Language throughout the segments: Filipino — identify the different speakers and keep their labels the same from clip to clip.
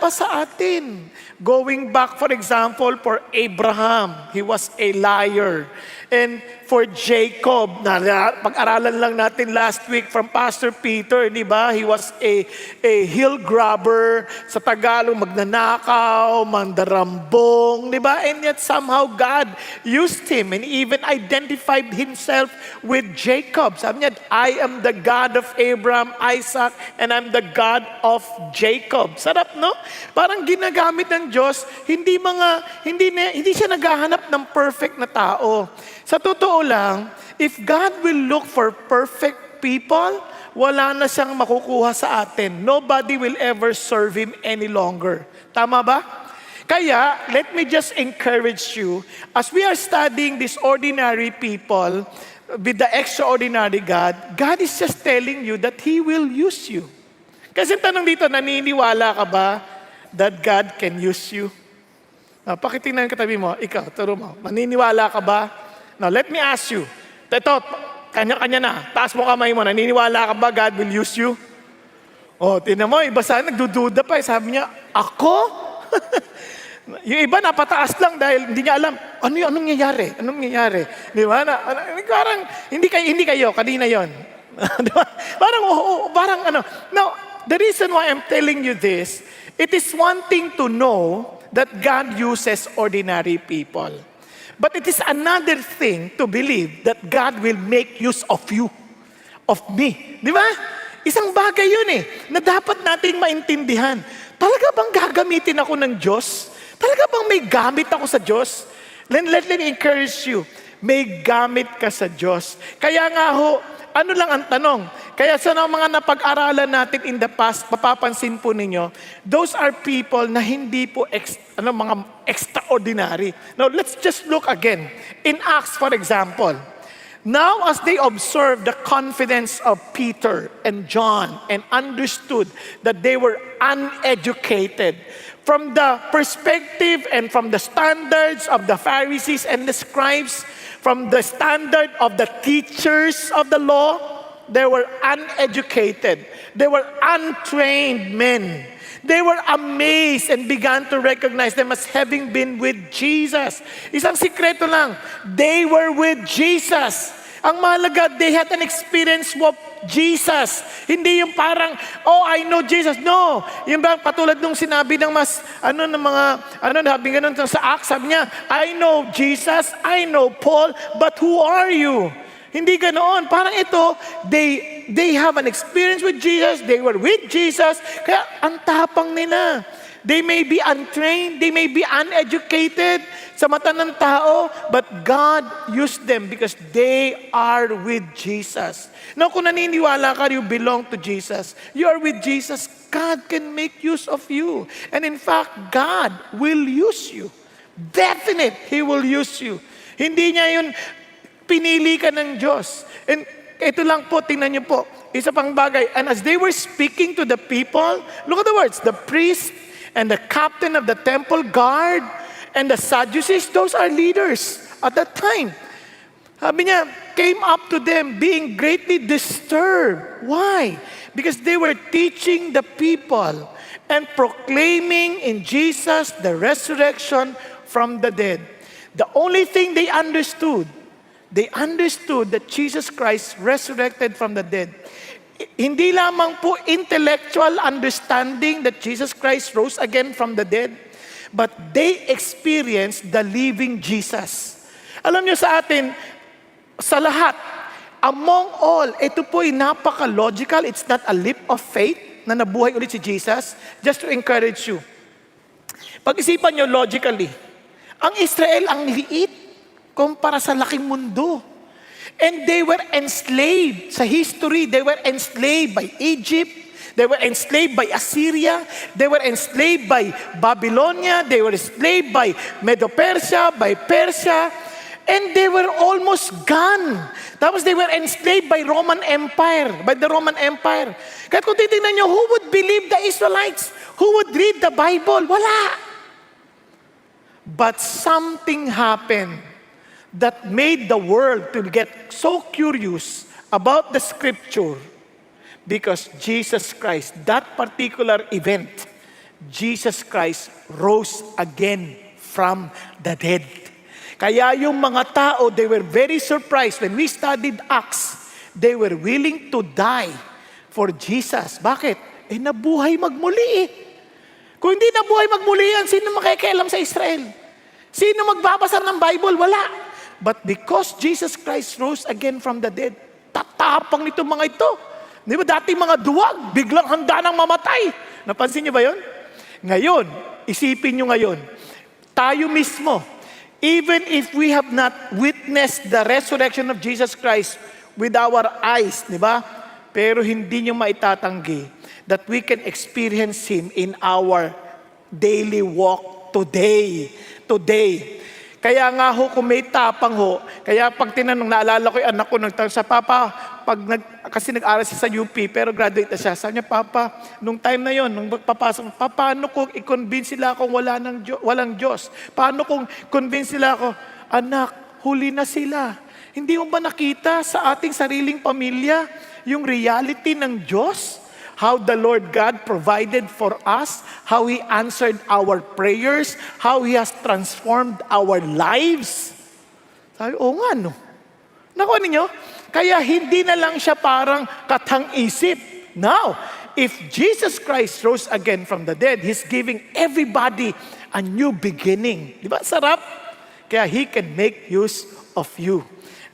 Speaker 1: pa sa atin. Going back, for example, for Abraham, he was a liar. And for Jacob, pag-aralan lang natin last week from Pastor Peter, di ba? He was a hill grabber. Sa Tagalog, magnanakaw, mandarambong, di ba? And yet somehow God used him and even identified himself with Jacob. Sabi niya, I am the God of Abraham, Isaac, and I'm the God of Jacob. Sarap, no? Parang ginagamit ng Diyos, hindi siya naghahanap ng perfect na tao. Sa totoo lang, if God will look for perfect people, wala na siyang makukuha sa atin. Nobody will ever serve Him any longer. Tama ba? Kaya, let me just encourage you, as we are studying these ordinary people with the extraordinary God, God is just telling you that He will use you. Kasi tanong dito, naniniwala ka ba that God can use you? Pakitingnan katabi mo, ikaw, turo mo, maniniwala ka ba? Now, let me ask you. Ito, kanya-kanya na. Taas mo kamay mo. Naniniwala ka ba God will use you? Tinan mo, iba sana nagdududa pa. Sabi niya, ako? Yung iba napataas lang dahil hindi niya alam, anong nangyayari? Anong nangyayari? Di ba? Parang, hindi kayo, kanina yon. Di ba? Parang ano. Now, the reason why I'm telling you this, it is one thing to know that God uses ordinary people. But it is another thing to believe that God will make use of you, of me. Di ba? Isang bagay yun na dapat nating maintindihan. Talaga bang gagamitin ako ng Diyos? Talaga bang may gamit ako sa Diyos? Let me encourage you. May gamit ka sa Diyos. Kaya nga ho, ano lang ang tanong? Kaya sa mga napag-aralan natin in the past, mapapansin po ninyo, those are people na hindi po mga extraordinary. Now, let's just look again. In Acts, for example, now as they observed the confidence of Peter and John and understood that they were uneducated, from the perspective and from the standards of the Pharisees and the scribes, from the standard of the teachers of the law, they were uneducated. They were untrained men. They were amazed and began to recognize them as having been with Jesus. Isang sikreto lang, they were with Jesus. Ang mahalaga, they had an experience with Jesus. Hindi yung parang, I know Jesus. No. Yung ba, patulad nung sinabi ng sabi ganun sa Acts, sabi niya, I know Jesus, I know Paul, but who are you? Hindi ganoon. Parang ito, they have an experience with Jesus, they were with Jesus, kaya ang tapang nila. They may be untrained, they may be uneducated sa mata ng tao, but God used them because they are with Jesus. Now, kung naniniwala ka, you belong to Jesus. You are with Jesus, God can make use of you. And in fact, God will use you. Definite, He will use you. Hindi niya yun, pinili ka ng Diyos. And ito lang po, tingnan niyo po, isa pang bagay. And as they were speaking to the people, look at the words, the priest and the captain of the temple guard and the Sadducees, those are leaders at that time. Sabi niya, came up to them being greatly disturbed. Why? Because they were teaching the people and proclaiming in Jesus the resurrection from the dead. The only thing they understood that Jesus Christ resurrected from the dead. Hindi lamang po intellectual understanding that Jesus Christ rose again from the dead, but they experienced the living Jesus. Alam niyo sa atin, sa lahat, among all, ito po'y napaka-logical. It's not a leap of faith na nabuhay ulit si Jesus. Just to encourage you. Pag-isipan niyo logically, ang Israel ang liit kumpara sa laking mundo. And they were enslaved. Sa history, they were enslaved by Egypt. They were enslaved by Assyria. They were enslaved by Babylonia. They were enslaved by Medo-Persia, by Persia. And they were almost gone. Tapos they were enslaved by Roman Empire, by the Roman Empire. Kaya kung titignan nyo, who would believe the Israelites? Who would read the Bible? Wala. But something happened that made the world to get so curious about the scripture because Jesus Christ, that particular event, Jesus Christ rose again from the dead. Kaya yung mga tao, they were very surprised when we studied Acts. They were willing to die for Jesus. Bakit? Nabuhay magmuli eh. Kung hindi nabuhay magmuli yan, sino makikialam sa Israel? Sino magbabasa ng Bible? Wala. But because Jesus Christ rose again from the dead, tatapang nito mga ito. Di ba dati mga duwag, biglang handa ng mamatay. Napansin niyo ba yun? Ngayon, isipin niyo ngayon, tayo mismo, even if we have not witnessed the resurrection of Jesus Christ with our eyes, di ba? Pero hindi niyo maitatanggi that we can experience Him in our daily walk today. Today. Kaya nga ho, kung may tapang ho, kaya pag tinanong, naalala ko yung anak ko, nagtanong sa Papa, kasi nag-aral siya sa UP, pero graduate na siya. Sabi niya, Papa, nung time na yon, nung magpapasok, paano kung i-convince sila akong walang Diyos? Paano kung convince sila ako, anak, huli na sila. Hindi mo ba nakita sa ating sariling pamilya yung reality ng Diyos? How the Lord God provided for us, how He answered our prayers, how He has transformed our lives. Sabi, nga no. Nakuha ninyo? Kaya hindi na lang siya parang katang-isip. Now, if Jesus Christ rose again from the dead, He's giving everybody a new beginning. Di ba? Sarap. Kaya He can make use of you.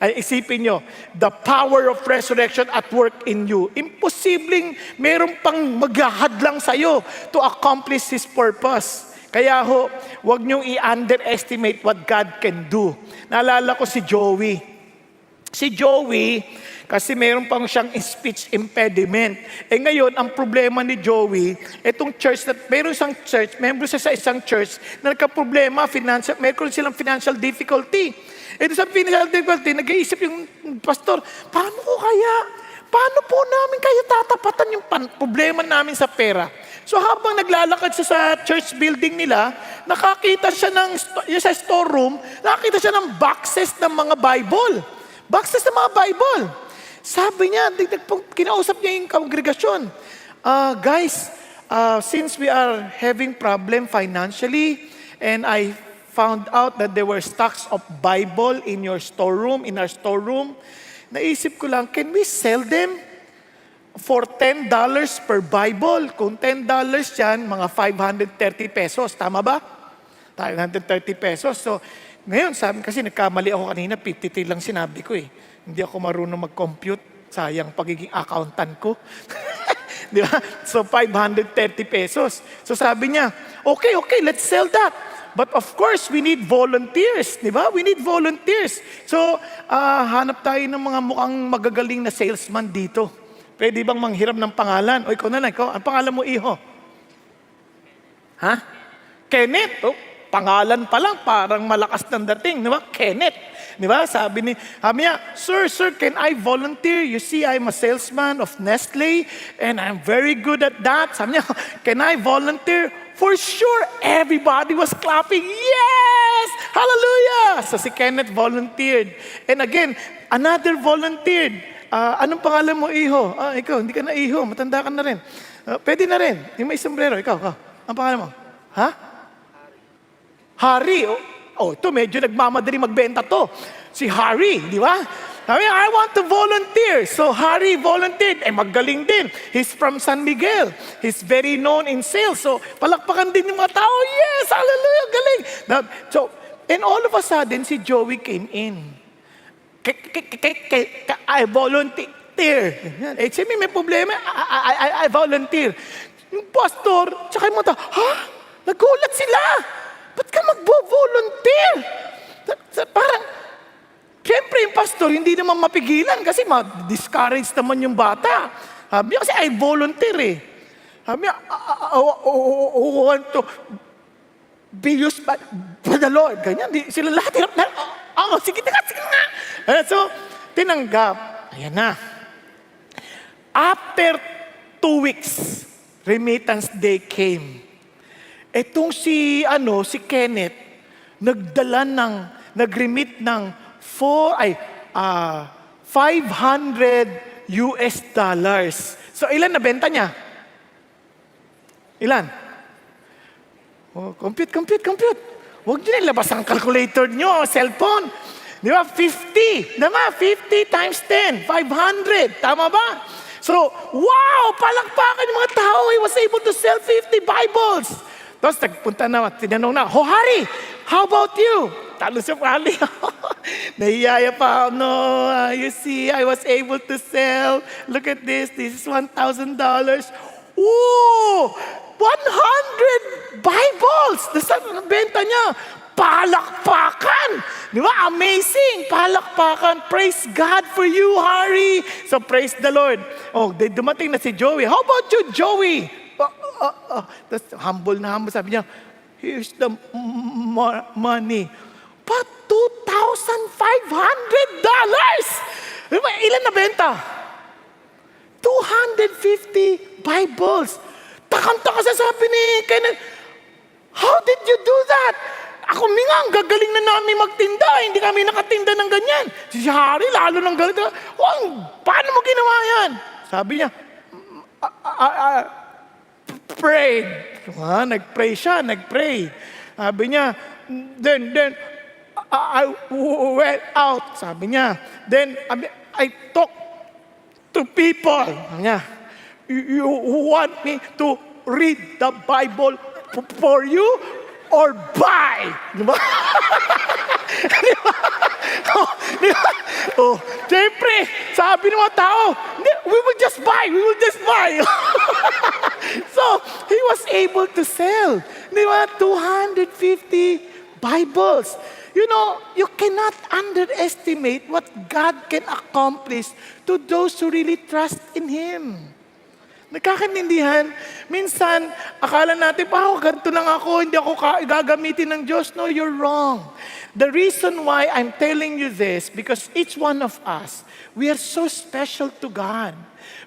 Speaker 1: Ay, isipin nyo, the power of resurrection at work in you. Imposibleng meron pang maghahadlang sa'yo to accomplish His purpose. Kaya ho, huwag niyong i-underestimate what God can do. Naalala ko si Joey. Si Joey, kasi meron pang siyang speech impediment. Ngayon, ang problema ni Joey, itong church, meron isang church, member siya sa isang church, na nagka-problema, meron silang financial difficulty. Ito sa financial difficulty, nag-iisip yung pastor, paano po namin kayo tatapatan yung problema namin sa pera? So habang naglalakad siya sa church building nila, nakakita siya sa storeroom, nakakita siya ng boxes ng mga Bible. Boxes ng mga Bible. Sabi niya, kinausap niya yung kongregasyon, guys, since we are having problem financially, and I found out that there were stocks of Bible in your storeroom, in our storeroom. Naisip ko lang, can we sell them for $10 per Bible? Kung $10 yan, mga 530 pesos. Tama ba? 530 pesos. So, ngayon, kasi nagkamali ako kanina, 53 lang sinabi ko eh. Hindi ako marunong mag-compute. Sayang pagiging accountant ko. Di ba? So, 530 pesos. So, sabi niya, okay, let's sell that. But of course, we need volunteers, di ba? We need volunteers. So, hanap tayo ng mga mukhang magagaling na salesman dito. Pwede bang manghiram ng pangalan? O ikaw na lang, ang pangalan mo, iho? Ha? Kenneth? Pangalan pa lang, parang malakas ng dating, di ba? Kenneth. Di ba? Sabi niya, Sir, can I volunteer? You see, I'm a salesman of Nestle, and I'm very good at that. Sabi niya, can I volunteer? For sure, everybody was clapping. Yes! Hallelujah! So si Kenneth volunteered. And again, another volunteered. Anong pangalan mo, iho? Ikaw, hindi ka na iho. Matanda ka na rin. Pwede na rin. Yung may sombrero. Ikaw. Ang pangalan mo? Ha? Harry. Ito medyo nagmamadali magbenta to. Si Harry, di ba? I want to volunteer. So Harry volunteered. Magaling din. He's from San Miguel. He's very known in sales. So palakpakan din yung mga tao. Yes! Hallelujah! Galing! And all of a sudden, si Joey came in. I volunteer. Sabi, may problema. I volunteer. Yung pastor, tsaka yung mga tao, nagulat sila. Ba't ka mag-volunteer? Parang, siyempre yung pastor, hindi naman mapigilan kasi ma-discourage naman yung bata. Sabi niya kasi I volunteer eh. Sabi niya, want to be used by the Lord. Ganyan, sila lahat hirap na, sige nga. So, tinanggap. Ayan na. After 2 weeks, remittance day came. Etong si Kenneth, nag-remit ng $500. So, ilan na benta niya? Ilan? Oh, compute. Huwag nyo na ilabas ang calculator nyo, cellphone. Di ba? 50. Diba? 50 times 10. 500. Tama ba? So, wow! Palakpakan yung mga tao. He was able to sell 50 Bibles. Tapos nagpunta na, tinanong na, "Oh, Hari, how about you?" Talo siya pali. Nahiyaya pa. "No, you see, I was able to sell. Look at this. This is $1,000. Ooh! 100 Bibles! Ang benta niya. Palakpakan! Di ba? Amazing! Palakpakan! Praise God for you, Hari! So praise the Lord. Oh, dumating na si Joey. How about you, Joey? Tapos humble, sabi niya, "Here's the money." But $2,500! Diba? Ilan na benta? 250 Bibles. Takam-taka sabi ni Kenneth, "How did you do that?" Ako ang gagaling na namin magtinda. Hindi kami nakatinda ng ganyan. Si Hari, lalo ng galit. Paano mo ginawa yan? Sabi niya, prayed. Nag-pray siya, Sabi niya, then, I went out. Sabi niya, then, I talked to people. Sabi niya, "You want me to read the Bible for you or buy?" Diba? Diba? Diba? Oh, siyempre, sabi ng mga tao, we will just buy. So, he was able to sell, diba? 250 Bibles. You know, you cannot underestimate what God can accomplish to those who really trust in Him. Nagkakaintindihan? Minsan, akala natin, ganito lang ako, hindi ako gagamitin ng Diyos. No, you're wrong. The reason why I'm telling you this, because each one of us, we are so special to God.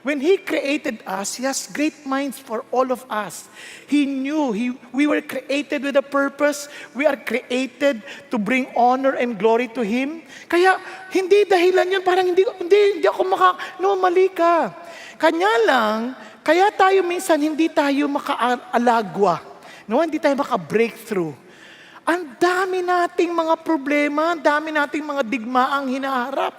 Speaker 1: When He created us, He has great minds for all of us. He knew we were created with a purpose. We are created to bring honor and glory to Him. Kaya, hindi dahilan yun, parang hindi ako mali ka. Kaya tayo minsan hindi tayo makaalagwa. No, hindi tayo maka-breakthrough. Ang dami nating mga problema, ang dami nating mga digmaang hinaharap.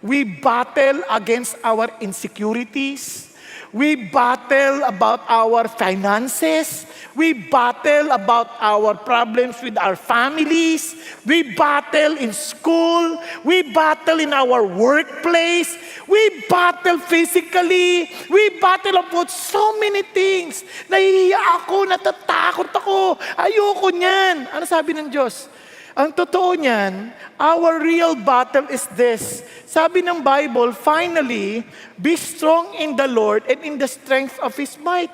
Speaker 1: We battle against our insecurities. We battle about our finances. We battle about our problems with our families. We battle in school. We battle in our workplace. We battle physically. We battle about so many things. Nahihiya ako, natatakot ako. Ayoko niyan. Ano sabi ng Diyos? Ang totoo niyan, our real battle is this. Sabi ng Bible, finally, be strong in the Lord and in the strength of His might.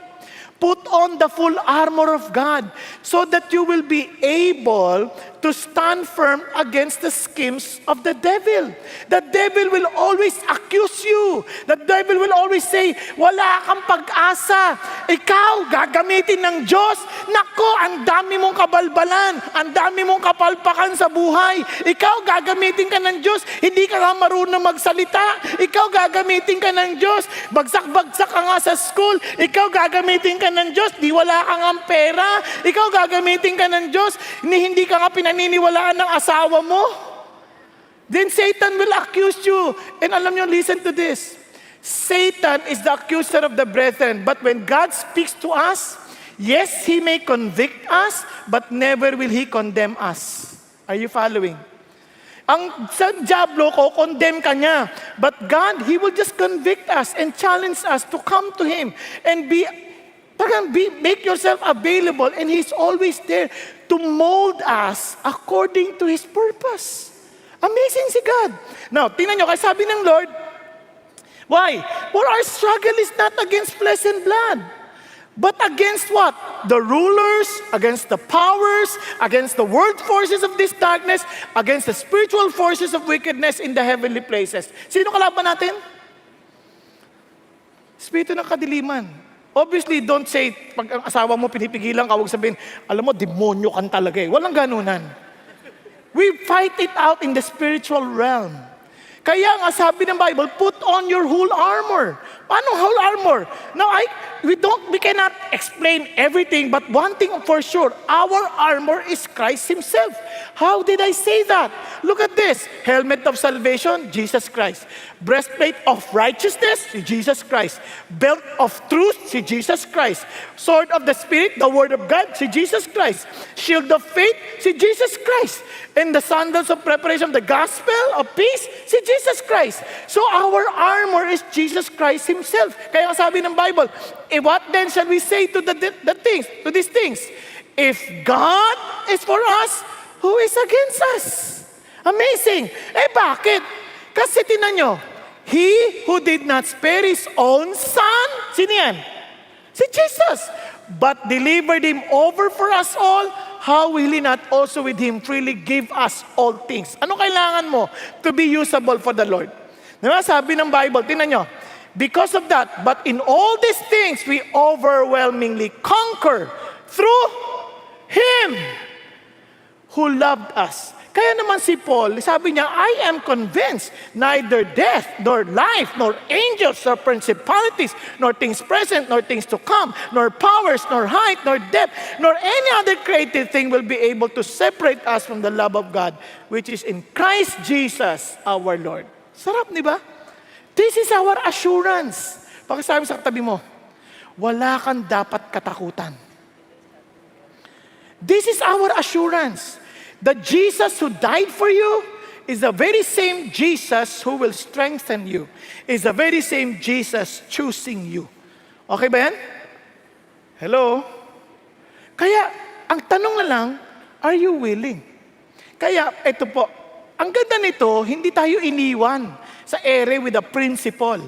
Speaker 1: Put on the full armor of God so that you will be able to stand firm against the schemes of the devil. The devil will always accuse you. The devil will always say, "Wala kang pag-asa. Ikaw, gagamitin ng Diyos. Nako, ang dami mong kabalbalan. Ang dami mong kapalpakan sa buhay. Ikaw, gagamitin ka ng Diyos. Hindi ka nga marunong magsalita. Ikaw, gagamitin ka ng Diyos. Bagsak-bagsak ka nga sa school. Ikaw, gagamitin ka ng Diyos. Di wala ka nga pera. Ikaw, gagamitin ka ng Diyos. Hindi ka nga pinaniniwalaan ng asawa mo. Then Satan will accuse you. And alam nyo, listen to this. Satan is the accuser of the brethren. But when God speaks to us, yes, He may convict us, but never will He condemn us. Are you following? Ang sa Diablo ko, condemn ka niya. But God, He will just convict us and challenge us to come to Him and make yourself available, and He's always there to mold us according to His purpose. Amazing si God. Now, tingnan nyo, kasi sabi ng Lord, why? For our struggle is not against flesh and blood, but against what? The rulers, against the powers, against the world forces of this darkness, against the spiritual forces of wickedness in the heavenly places. Sino kalaban natin? Espiritu ng kadiliman. Obviously, don't say, pag ang asawa mo pinipigilan ka, huwag sabihin, alam mo, demonyo kan talaga eh. Walang ganunan. We fight it out in the spiritual realm. Kaya nga sabi ng Bible, put on your whole armor. Paano whole armor? Now, we cannot explain everything, but one thing for sure, our armor is Christ Himself. How did I say that? Look at this. Helmet of salvation, Jesus Christ. Breastplate of righteousness, si Jesus Christ. Belt of truth, si Jesus Christ. Sword of the Spirit, the Word of God, si Jesus Christ. Shield of faith, si Jesus Christ. And the sandals of preparation, the gospel of peace, si Jesus Christ. So our armor is Jesus Christ Himself. Kaya sabi ng Bible, what then shall we say to these things? If God is for us, who is against us? Amazing. Bakit? Kasi tinan nyo, He who did not spare His own Son, sino yan? Si Jesus. But delivered Him over for us all, how will He not also with Him freely give us all things? Ano kailangan mo to be usable for the Lord? Diba? Sabi ng Bible, tinan nyo, because of that, but in all these things, we overwhelmingly conquer through Him who loved us. Kaya naman si Paul, sabi niya, I am convinced neither death, nor life, nor angels, nor principalities, nor things present, nor things to come, nor powers, nor height, nor depth, nor any other created thing will be able to separate us from the love of God, which is in Christ Jesus our Lord. Sarap, di ba? This is our assurance. Pakisabi sa katabi mo, wala kang dapat katakutan. This is our assurance. That Jesus who died for you is the very same Jesus who will strengthen you. Is the very same Jesus choosing you. Okay ba yan? Hello? Kaya, ang tanong na lang, are you willing? Kaya, ito po, ang ganda nito, hindi tayo iniwan sa ere with a principle.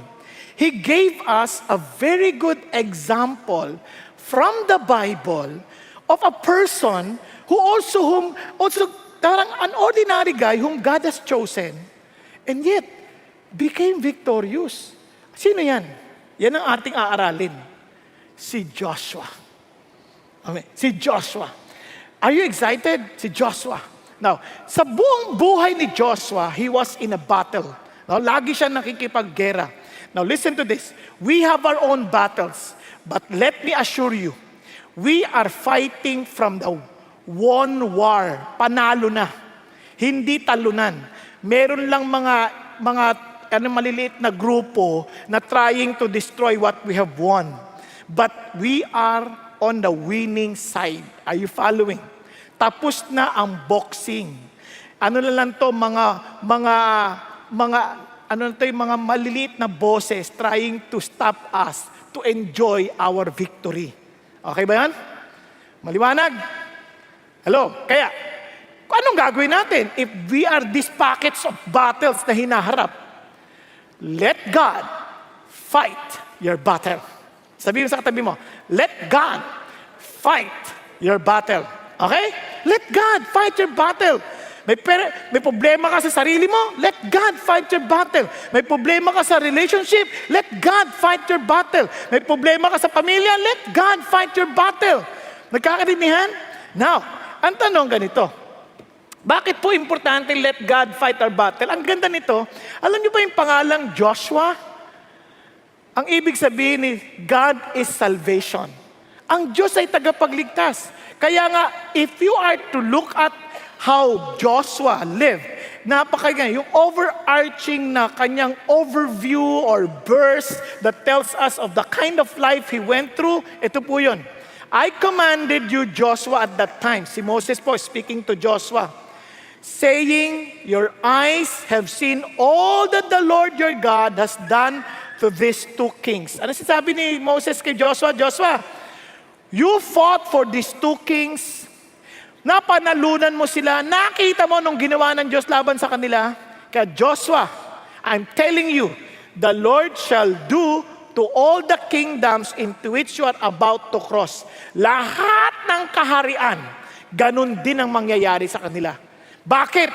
Speaker 1: He gave us a very good example from the Bible of a person who also parang an ordinary guy whom God has chosen and yet became victorious. Sino yan? Yan ang ating aaralin. Si Joshua. Amen. Si Joshua. Are you excited? Si Joshua. Now, sa buong buhay ni Joshua, he was in a battle. Now, lagi siya nakikipaggera. Now, listen to this. We have our own battles, but let me assure you, we are fighting from the won war. Panalo na. Hindi talunan. Meron lang mga maliliit na grupo na trying to destroy what we have won. But we are on the winning side. Are you following? Tapos na ang boxing. Ano na lang to, mga maliliit na bosses trying to stop us to enjoy our victory. Okay ba yan? Maliwanag? Hello? Kaya, anong gagawin natin if we are these packets of battles na hinaharap? Let God fight your battle. Sabihin mo sa katabi mo, let God fight your battle. Okay? Let God fight your battle. May problema ka sa sarili mo, let God fight your battle. May problema ka sa relationship, let God fight your battle. May problema ka sa pamilya, let God fight your battle. Nagkakaintindihan? Now, ang tanong ganito, bakit po importante let God fight our battle? Ang ganda nito, alam niyo ba yung pangalang Joshua? Ang ibig sabihin ni God is salvation. Ang Diyos ay tagapagligtas. Kaya nga, if you are to look at how Joshua lived, napakaganda, yung overarching na kanyang overview or verse that tells us of the kind of life he went through, ito po yun. I commanded you, Joshua, at that time. Si Moses po speaking to Joshua, saying, your eyes have seen all that the Lord your God has done to these two kings. Ano sinasabi ni Moses kay Joshua? Joshua, you fought for these two kings. Napanalunan mo sila. Nakita mo nung ginawa ng Diyos laban sa kanila. Kaya Joshua, I'm telling you, the Lord shall do to all the kingdoms into which you are about to cross. Lahat ng kaharian, ganun din ang mangyayari sa kanila. Bakit?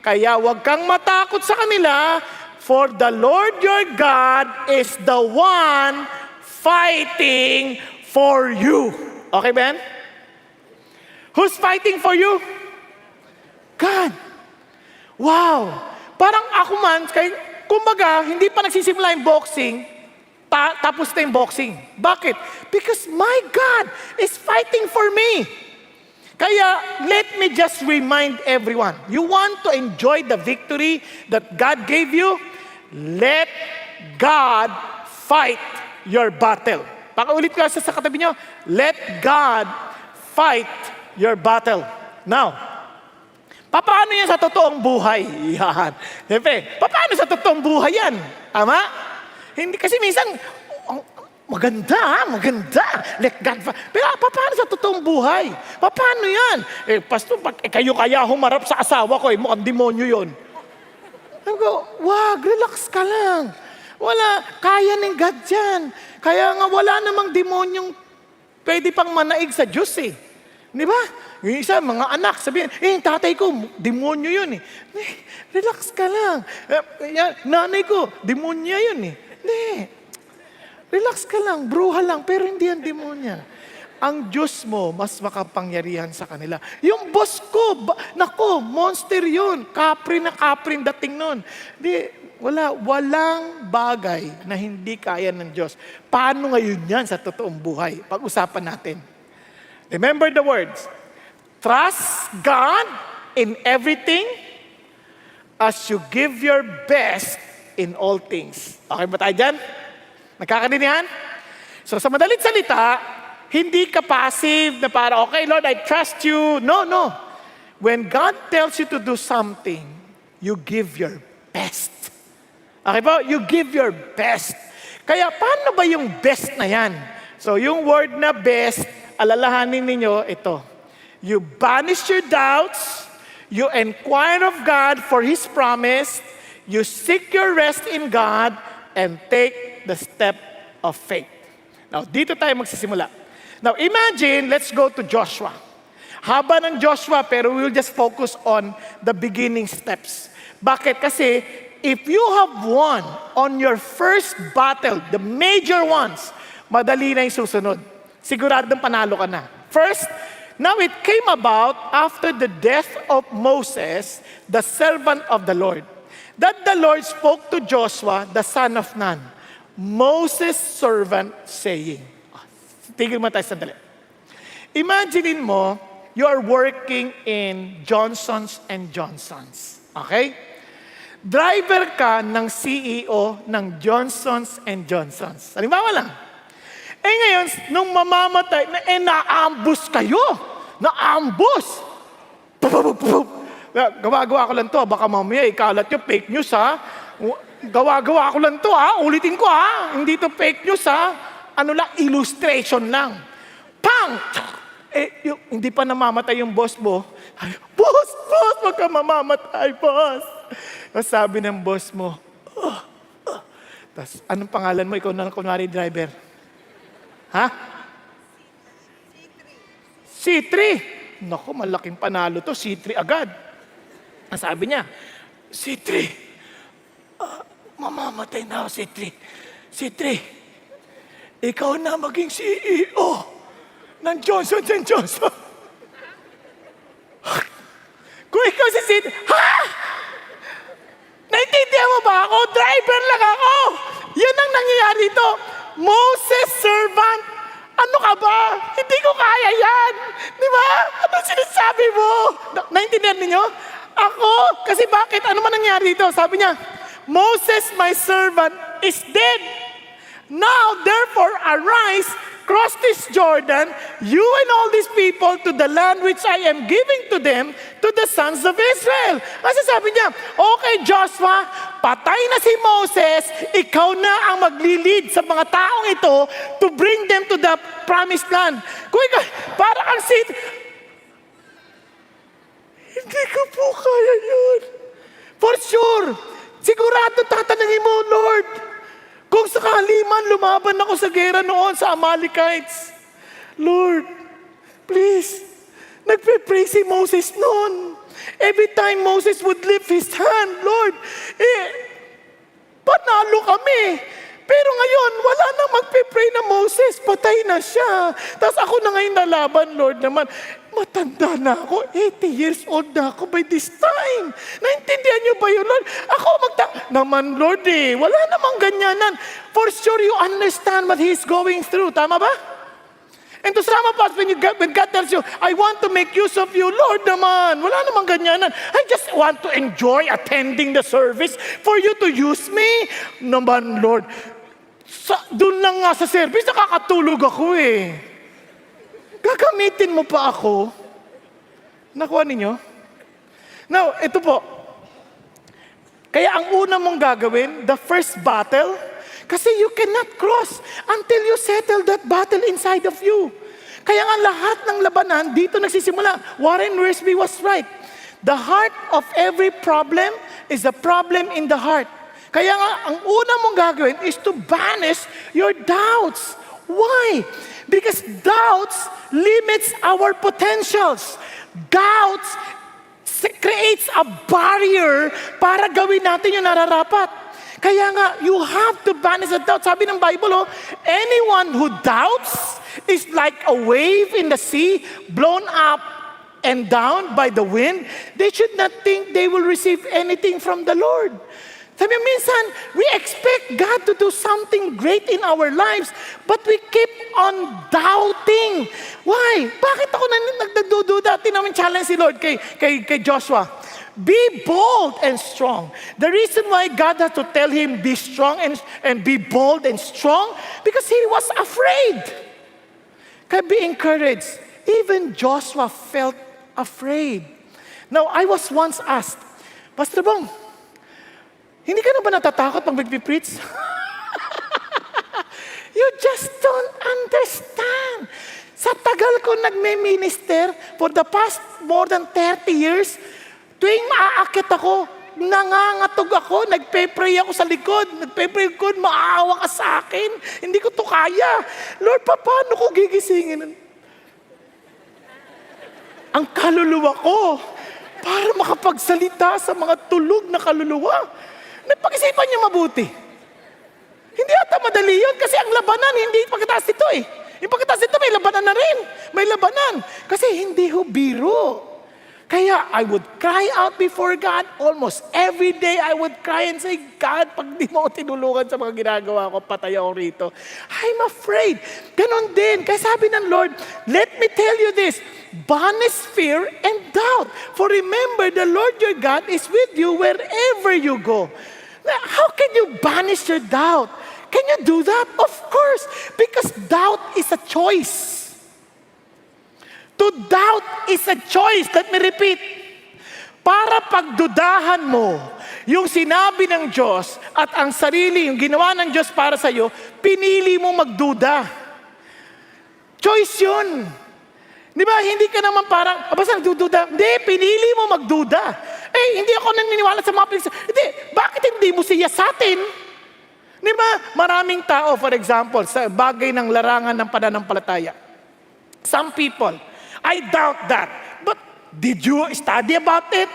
Speaker 1: Kaya huwag kang matakot sa kanila, for the Lord your God is the one fighting for you. Okay, Ben? Who's fighting for you? God. Wow. Parang ako man, kumbaga, hindi pa nagsisimula yung boxing, tapos na yung boxing. Bakit? Because my God is fighting for me. Kaya, let me just remind everyone, you want to enjoy the victory that God gave you? Let God fight your battle. Pakiulit ko sa katabi nyo, let God fight your battle. Now, paano yan sa totoong buhay? Yan. Siyempre, paano sa totoong buhay yan? Tama? Hindi, kasi minsan, maganda. Let God fight. Pero paano sa totoong buhay? Paano yan? Pastor, kayo kaya humarap sa asawa ko, mukhang demonyo yun. Sabi ko, wag, relax ka lang. Wala, kaya ng God yan. Kaya nga wala namang demonyong pwede pang manaig sa Diyos eh. Di ba? Yung isa, mga anak, sabihin, tatay ko, demonyo yun eh. Relax ka lang. Nanay ko, demonyo yun eh. Hindi. Relax ka lang, bruha lang, pero hindi yan demonya. Ang Diyos mo, mas makapangyarihan sa kanila. Yung boss ko, nako, monster yun. Kapri dating nun. Di, walang bagay na hindi kaya ng Diyos. Paano ngayon yan sa totoong buhay? Pag-usapan natin. Remember the words. Trust God in everything as you give your best in all things. Okay ba tayo dyan? Nagkakadinihan? So sa madalit salita, hindi ka passive na para, okay Lord, I trust you. No. When God tells you to do something, you give your best. Okay po? You give your best. Kaya paano ba yung best na yan? So yung word na best, alalahanin ninyo ito. You banish your doubts, you inquire of God for His promise, you seek your rest in God, and take the step of faith. Now, dito tayo magsisimula. Now, imagine, let's go to Joshua. Haba ng Joshua, pero we'll just focus on the beginning steps. Bakit? Kasi, if you have won on your first battle, the major ones, madali na yung susunod. Siguradong panalo ka na. First, now it came about after the death of Moses, the servant of the Lord, that the Lord spoke to Joshua, the son of Nun, Moses' servant, saying, tigil mo tayo sandali. Imaginein mo, you are working in Johnson's and Johnson's. Okay? Driver ka ng CEO ng Johnson's and Johnson's. Halimbawa lang. Ngayon, nung mamamatay, na-ambush kayo. Na-ambush. Gawa-gawa ko lang to. Baka mamaya ikalat nyo, fake news ha. Gawa-gawa ko lang to ha. Ulitin ko ha. Hindi to fake news ha. Ano lang, illustration lang. Pang! Hindi pa namamatay yung boss mo. Boss, wag ka mamamatay, boss. Tapos sabi ng boss mo, Tapos, anong pangalan mo? Ikaw na kunwari driver. Ha? C3. Naku, malaking panalo to. C3 agad. Ang sabi niya, C3, mamamatay na ako, C3. C3, ikaw na maging CEO ng Johnson & Johnson. Kung ikaw si C3, ha? Naintindihan mo ba ako? Driver lang ako. Yan ang nangyayari dito. Moses, servant. Ano ka ba? Hindi ko kaya yan. Di ba? Ano sinasabi mo? Naintindihan ninyo? Ako? Kasi bakit? Ano man nangyari dito? Sabi niya, Moses, my servant, is dead. Now, therefore, arise, cross this Jordan, you and all these people to the land which I am giving to them, to the sons of Israel. Kasi sabi niya, okay Joshua, patay na si Moses, ikaw na ang maglilid sa mga taong ito to bring them to the promised land. Kung ikaw, para kang hindi ko po kaya yun. For sure, sigurado tatanungin mo, Lord, kung sakali man lumaban ako sa gera noon sa Amalekites, Lord, please, nagpe-pray si Moses noon. Every time Moses would lift his hand, Lord, panalo kami. Pero ngayon, wala nang magpe-pray na Moses, patay na siya. Tapos ako na ngayon nalaban, Lord naman. Matanda na ako. 80 years old na ako by this time. Naintindihan niyo ba yun, Lord? Ako naman, Lord wala namang ganyanan. For sure, you understand what He's going through. Tama ba? And to some of us, when God tells you, I want to make use of you, Lord naman, wala namang ganyanan. I just want to enjoy attending the service for you to use me. Naman, Lord, doon lang nga sa service, nakakatulog ako Gagamitin mo pa ako? Nakuha ninyo? Now, ito po. Kaya ang una mong gagawin, the first battle, kasi you cannot cross until you settle that battle inside of you. Kaya nga lahat ng labanan, dito nagsisimula. Warren Wiersbe was right. The heart of every problem is a problem in the heart. Kaya nga, ang una mong gagawin is to banish your doubts. Why? Because doubts limits our potentials. Doubts creates a barrier para gawin natin yung nararapat. Kaya nga, you have to banish the doubt. Sabi ng Bible, anyone who doubts is like a wave in the sea, blown up and down by the wind. They should not think they will receive anything from the Lord. Sabi, minsan, we expect God to do something great in our lives, but we keep on doubting. Why? Bakit ako nagdududa? Namin challenge si Lord kay Joshua. Be bold and strong. The reason why God had to tell him, be strong and be bold and strong, because he was afraid. Kaya be encouraged. Even Joshua felt afraid. Now, I was once asked, Pastor Bong, hindi ka na ba natatakot pag magpipreach? You just don't understand. Sa tagal ko nagme-minister, for the past more than 30 years, tuwing maaakit ako, nangangatog ako, nagpe-pray ako sa likod, maawa ka sa akin, hindi ko to kaya. Lord, paano ko gigisingin? Ang kaluluwa ko, para makapagsalita sa mga tulog na kaluluwa. Napag-isipan niyo mabuti. Hindi ata madali yun kasi ang labanan, hindi pagkataas ito Yung pagkataas ito, may labanan na rin. May labanan. Kasi hindi ho biro. Kaya I would cry out before God almost every day. I would cry and say, God, pag di mo ako tinulungan sa mga ginagawa ko, patay ako rito. I'm afraid. Ganon din. Kaya sabi ng Lord, let me tell you this, banish fear and doubt. For remember, the Lord your God is with you wherever you go. Now, how can you banish your doubt? Can you do that? Of course, because doubt is a choice. To doubt is a choice. Let me repeat. Para pagdudahan mo yung sinabi ng Diyos at ang sarili, yung ginawa ng Diyos para sa iyo, pinili mo magduda. Choice yun. Di ba? Hindi ka naman parang, basta nagdududa. Hindi, pinili mo magduda. Hindi ako naniniwala sa mga pinagsasabi. Hindi, bakit hindi mo siya sa atin? Di ba? Maraming tao, for example, sa bagay ng larangan ng pananampalataya. Some people, I doubt that. But did you study about it?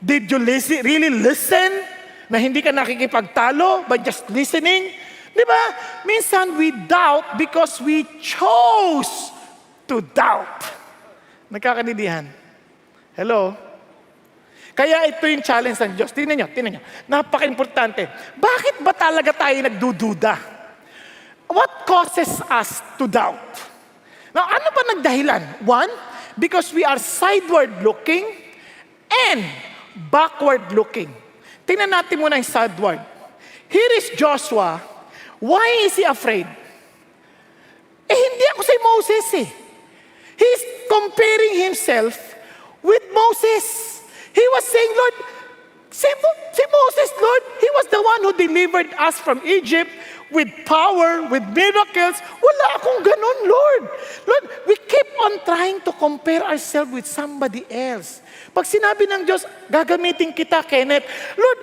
Speaker 1: Did you really listen? Na hindi ka nakikipagtalo by just listening? Di ba? Minsan we doubt because we chose to doubt. Nagkakanindihan. Hello? Kaya ito yung challenge ng Diyos. Tingnan nyo. Napaka-importante. Bakit ba talaga tayo nagdududa? What causes us to doubt? Now, ano ba nagdahilan? One, because we are sideward looking and backward looking. Tingnan natin muna yung sideward. Here is Joshua. Why is he afraid? Hindi ako si Moses He's comparing himself with Moses. He was saying, Lord, si Moses, Lord, he was the one who delivered us from Egypt with power, with miracles. Wala akong ganun, Lord. Lord, we keep on trying to compare ourselves with somebody else. Pag sinabi ng Diyos, gagamitin kita, Kenneth. Lord,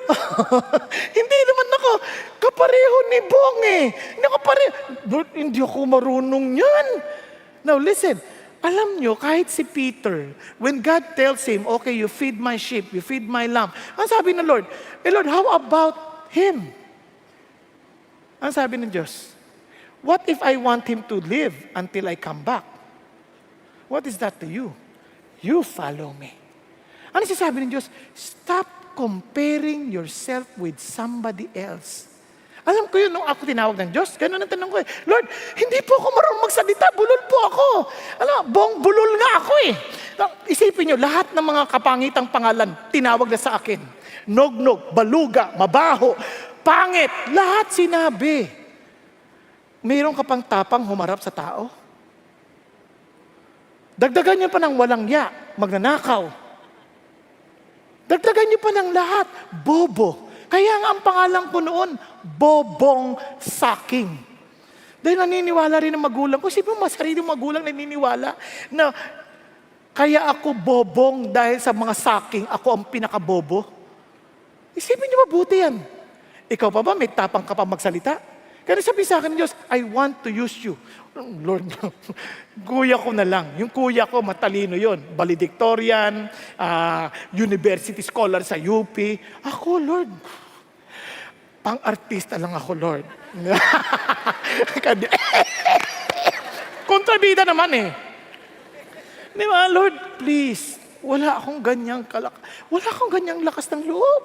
Speaker 1: hindi naman ako kapareho ni Bong Hindi ako pareho. Lord, hindi ako marunong yan. Now listen, alam nyo, kahit si Peter, when God tells him, okay, you feed my sheep, you feed my lamb, ang sabi ng Lord, Lord, how about him? Ang sabi ng Diyos, what if I want him to live until I come back? What is that to you? you follow me. Ano sinasabi ng Diyos? Stop comparing yourself with somebody else. Alam ko yun, nung ako tinawag ng Diyos, ganun ang tanong ko eh, Lord, hindi po ako marunong magsalita, bulol po ako. Bulol nga ako eh. Isipin nyo, lahat ng mga kapangitang pangalan, tinawag na sa akin. Nognog, baluga, mabaho, pangit, lahat sinabi. Mayroon ka pang tapang humarap sa tao? Dagdagan niyo pa ng walang ya, magnanakaw. Dagdagan niyo pa ng lahat, bobo. Kaya nga ang pangalan ko noon, Bobong Saking. Dahil naniniwala rin ang magulang ko. Siyempre mo, sariling magulang naniniwala na kaya ako bobong dahil sa mga saking, ako ang pinakabobo. Isipin niyo mabuti yan. Ikaw pa ba, may tapang ka pa magsalita? Kaya sabi sa akin ng Diyos, I want to use you. Lord, kuya ko na lang. Yung kuya ko, matalino yon, valedictorian, university scholar sa UP. Ako, Lord, pang-artista lang ako, Lord. Kontrabida naman eh. Di ba, Lord, please, wala akong ganyang lakas ng loob.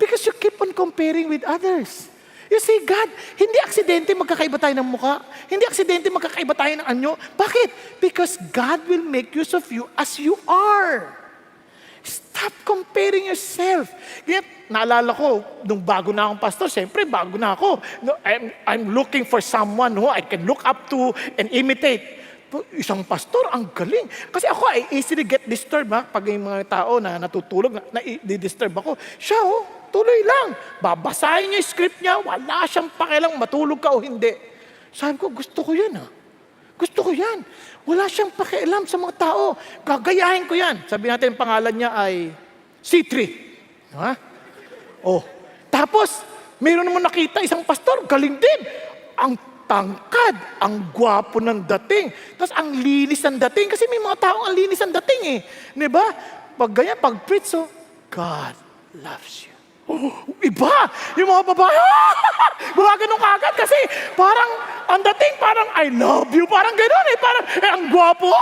Speaker 1: Because you keep on comparing with others. You see, God, hindi aksidente magkakaiba tayo ng mukha. Hindi aksidente magkakaiba tayo ng anyo. Bakit? Because God will make use of you as you are. Stop comparing yourself. Kaya naalala ko, nung bago na akong pastor, siyempre bago na ako. I'm looking for someone who I can look up to and imitate. Isang pastor, ang galing. Kasi ako, I easily get disturbed. Pag yung mga tao na natutulog, na-disturb ako. Siya, tuloy lang. Babasahin niya yung script niya, wala siyang pakialam, matulog ka o hindi. Sabi ko, gusto ko yan Gusto ko yan. Wala siyang pakialam sa mga tao. Gagayahin ko yan. Sabi natin, ang pangalan niya ay C3. Tapos, mayroon naman nakita isang pastor, galing din. Ang tangkad, ang gwapo ng dating. Tapos ang linis ng dating. Kasi may mga taong ang linis ng dating eh. Diba? Pag ganyan, pag preach, God loves you. Iba! Yung mga babae, gumaganon kagad kasi parang, ang dating parang, I love you. Parang gano'n eh. Parang, ang gwapo.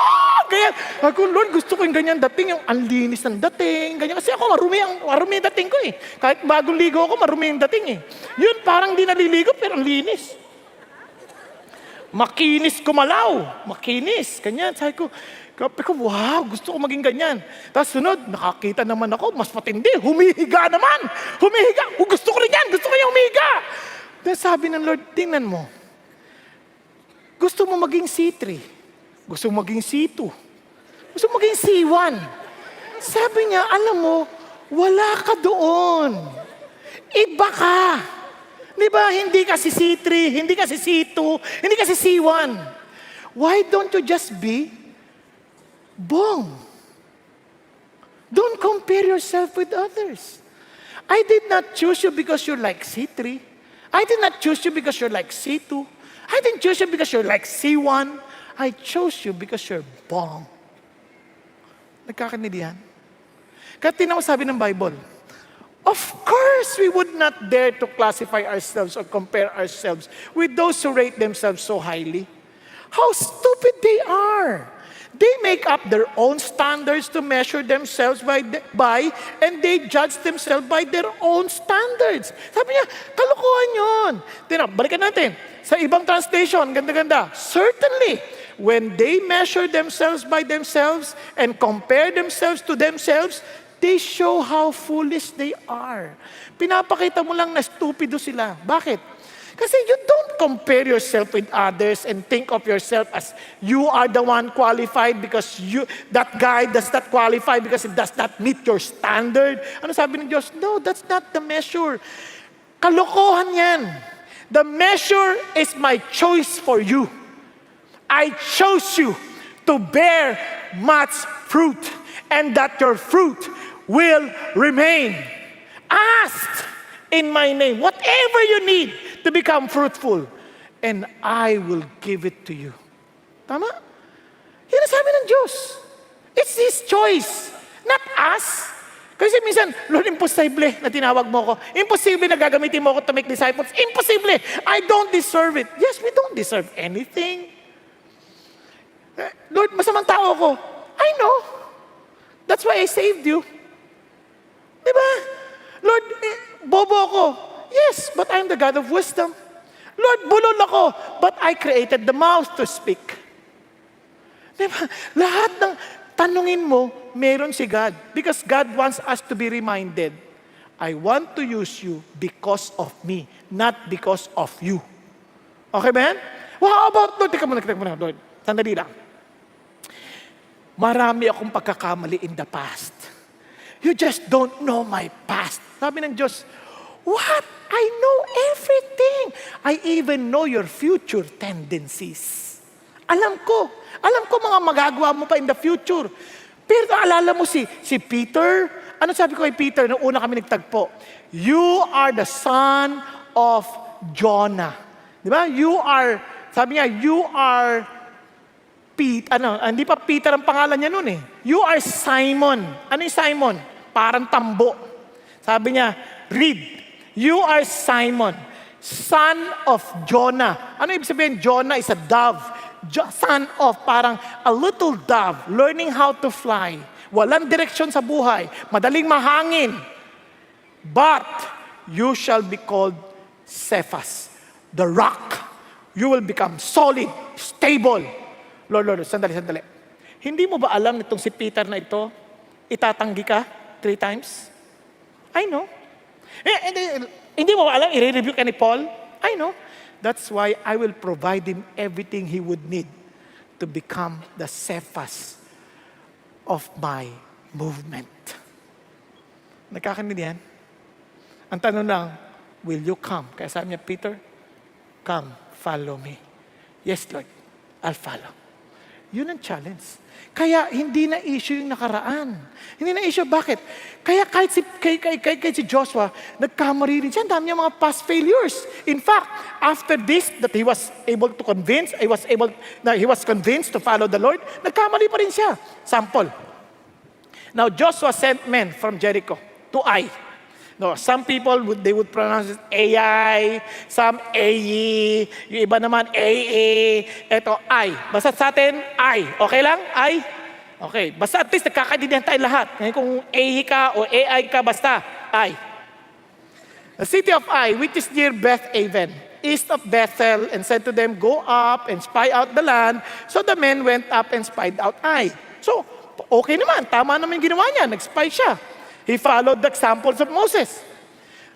Speaker 1: Ganyan. Ako, Lord, gusto ko yung ganyan dating. Yung ang linis ng dating. Ganyan. Kasi ako, marumi yung dating ko eh. Kahit bagong ligo ako, marumi yung dating eh. Yun, parang di naliligo, pero ang linis. Makinis kumalaw. Makinis. Ganyan. Sabi ko, wow, gusto ko maging ganyan. Tapos sunod, nakakita naman ako, mas matindi, humihiga naman. Humihiga. Gusto ko rin yan. Gusto ko yung humihiga. Then sabi ng Lord, tingnan mo. Gusto mo maging C3. Gusto mo maging C2. Gusto mo maging C1. Sabi niya, alam mo, wala ka doon. Iba ka. Di ba? Hindi ka si C3, hindi ka si C2, hindi ka si C1. Why don't you just be Bong? Don't compare yourself with others. I did not choose you because you're like C3. I did not choose you because you're like C2. I didn't choose you because you're like C1. I chose you because you're Bong. Nagkakaintindihan? Kaya tinawag sabi ng Bible, of course, we would not dare to classify ourselves or compare ourselves with those who rate themselves so highly. How stupid they are. They make up their own standards to measure themselves by and they judge themselves by their own standards. Sabi niya, kalokohan yun. Balikan natin. Sa ibang translation, ganda-ganda. Certainly, when they measure themselves by themselves and compare themselves to themselves, they show how foolish they are. Pinapakita mo lang na stupido sila. Bakit? Kasi you don't compare yourself with others and think of yourself as you are the one qualified because that guy does not qualify because it does not meet your standard. Ano sabi ng Diyos? No, that's not the measure. Kalokohan yan. The measure is my choice for you. I chose you to bear much fruit and that your fruit will remain. Ask in my name whatever you need to become fruitful, and I will give it to you. Tama? Yan ang sabi ng Diyos. It's His choice, not us. Kasi minsan, Lord, imposible na tinawag mo ko. Imposible na gagamitin mo ko to make disciples. Imposible. I don't deserve it. Yes, we don't deserve anything. Lord, masamang tao ko. I know. That's why I saved you. Di ba? Lord, bobo ako. Yes, but I'm the God of wisdom. Lord, bulol ako, but I created the mouth to speak. Di ba? Lahat ng tanungin mo, meron si God. Because God wants us to be reminded, I want to use you because of me, not because of you. Okay, man? Well, how about, Lord, teka muna, Lord. Sandali lang. Marami akong pagkakamali in the past. You just don't know my past. Sabi ng Diyos, what? I know everything. I even know your future tendencies. Alam ko mga magagawa mo pa in the future. Pero alala mo si Peter, ano sabi ko kay Peter nung una kami nagtagpo? You are the son of Jonah. Di ba? Sabi niya, you are hindi pa Peter ang pangalan niya noon eh. You are Simon. Ano yung Simon? Parang tambo. Sabi niya, read. You are Simon, son of Jonah. Ano ibig sabihin? Jonah is a dove. Son of, parang a little dove, learning how to fly. Walang direksyon sa buhay. Madaling mahangin. But you shall be called Cephas, the rock. You will become solid, stable. Lord, sandali. Hindi mo ba alam nitong si Peter na ito, itatanggi ka 3 times? I know. Hindi mo ba alam, i-review ka ni Paul? I know. That's why I will provide him everything he would need to become the Cephas of my movement. Nagkakaintindihan? Ang tanong lang, will you come? Kaya sabi niya, Peter, come, follow me. Yes, Lord, I'll follow. Yun ang challenge. Kaya hindi na issue yung nakaraan. Hindi na issue. Bakit? Kaya kahit si Joshua, nagkamali rin siya. Ang dami niya mga past failures. In fact, after this, that he was convinced to follow the Lord, nagkamali pa rin siya. Sample. Now, Joshua sent men from Jericho to Ai. No, some people they would pronounce it Ai, some Ai, yung iba naman Aa, eto Ai. Basta sa atin, Ai. Okay lang? Ai? Okay. Basta at least nagkakaintindihan tayo lahat. Ngayon kung Ai ka o Ai ka, basta Ai. The city of Ai, which is near Beth-aven, east of Bethel, and said to them, go up and spy out the land. So the men went up and spied out Ai. So, okay naman. Tama naman yung ginawa niya. Nag-spy siya. He followed the examples of Moses.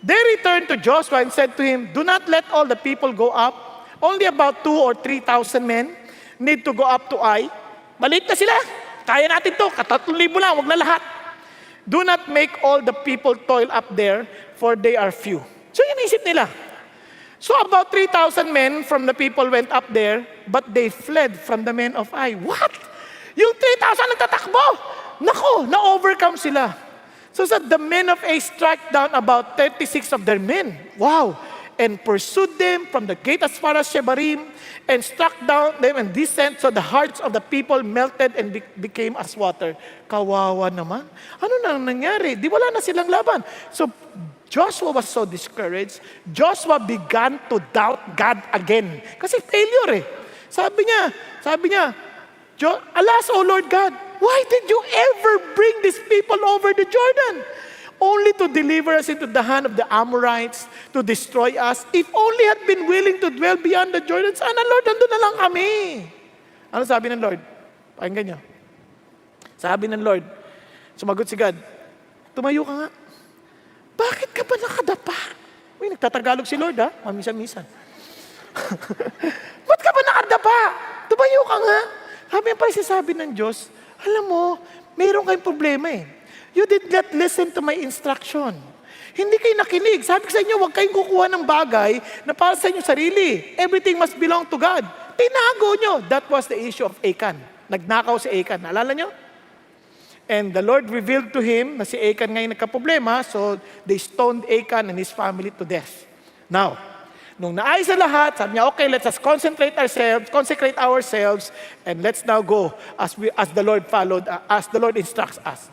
Speaker 1: They returned to Joshua and said to him, do not let all the people go up. Only about 2,000 or 3,000 men need to go up to Ai. Maliit na sila. Kaya natin to. 3,000 lang. Wag na lahat. Do not make all the people toil up there, for they are few. So yun isip nila. So about 3,000 men from the people went up there, but they fled from the men of Ai. What? Yung 3,000 nagtatakbo. Nako, na-overcome sila. So that the men of Ai struck down about 36 of their men. Wow. And pursued them from the gate as far as Shebarim, and struck down them and descent, so the hearts of the people melted and became as water. Kawawa naman. Ano na nangyari? Di wala na silang laban. So Joshua was so discouraged. Joshua began to doubt God again. Kasi failure eh. Sabi niya, alas, O Lord God, why did you ever bring these people over the Jordan? Only to deliver us into the hand of the Amorites, to destroy us. If only had been willing to dwell beyond the Jordan. Sana, Lord, nandun na lang kami. Ano sabi ng Lord? Pakinggan niyo. Sabi ng Lord, sumagot si God, tumayo ka nga. Bakit ka ba nakadapa? Uy, nagtatagalog si Lord, ha? Mamisa-misa. Ba't ka ba nakadapa? Tumayo ka nga. Sabi pa sabi ng Diyos, alam mo, mayroon kayong problema eh. You did not listen to my instruction. Hindi kayo nakinig. Sabi ko sa inyo, huwag kayong kukuha ng bagay na para sa inyong sarili. Everything must belong to God. Tinago nyo. That was the issue of Achan. Nagnakaw si Achan. Naalala nyo? And the Lord revealed to him na si Achan ngayon nagkaproblema, so they stoned Achan and his family to death. Now, nung naayos na lahat, sabi niya, okay, let's just consecrate ourselves, and let's now go as the Lord instructs us.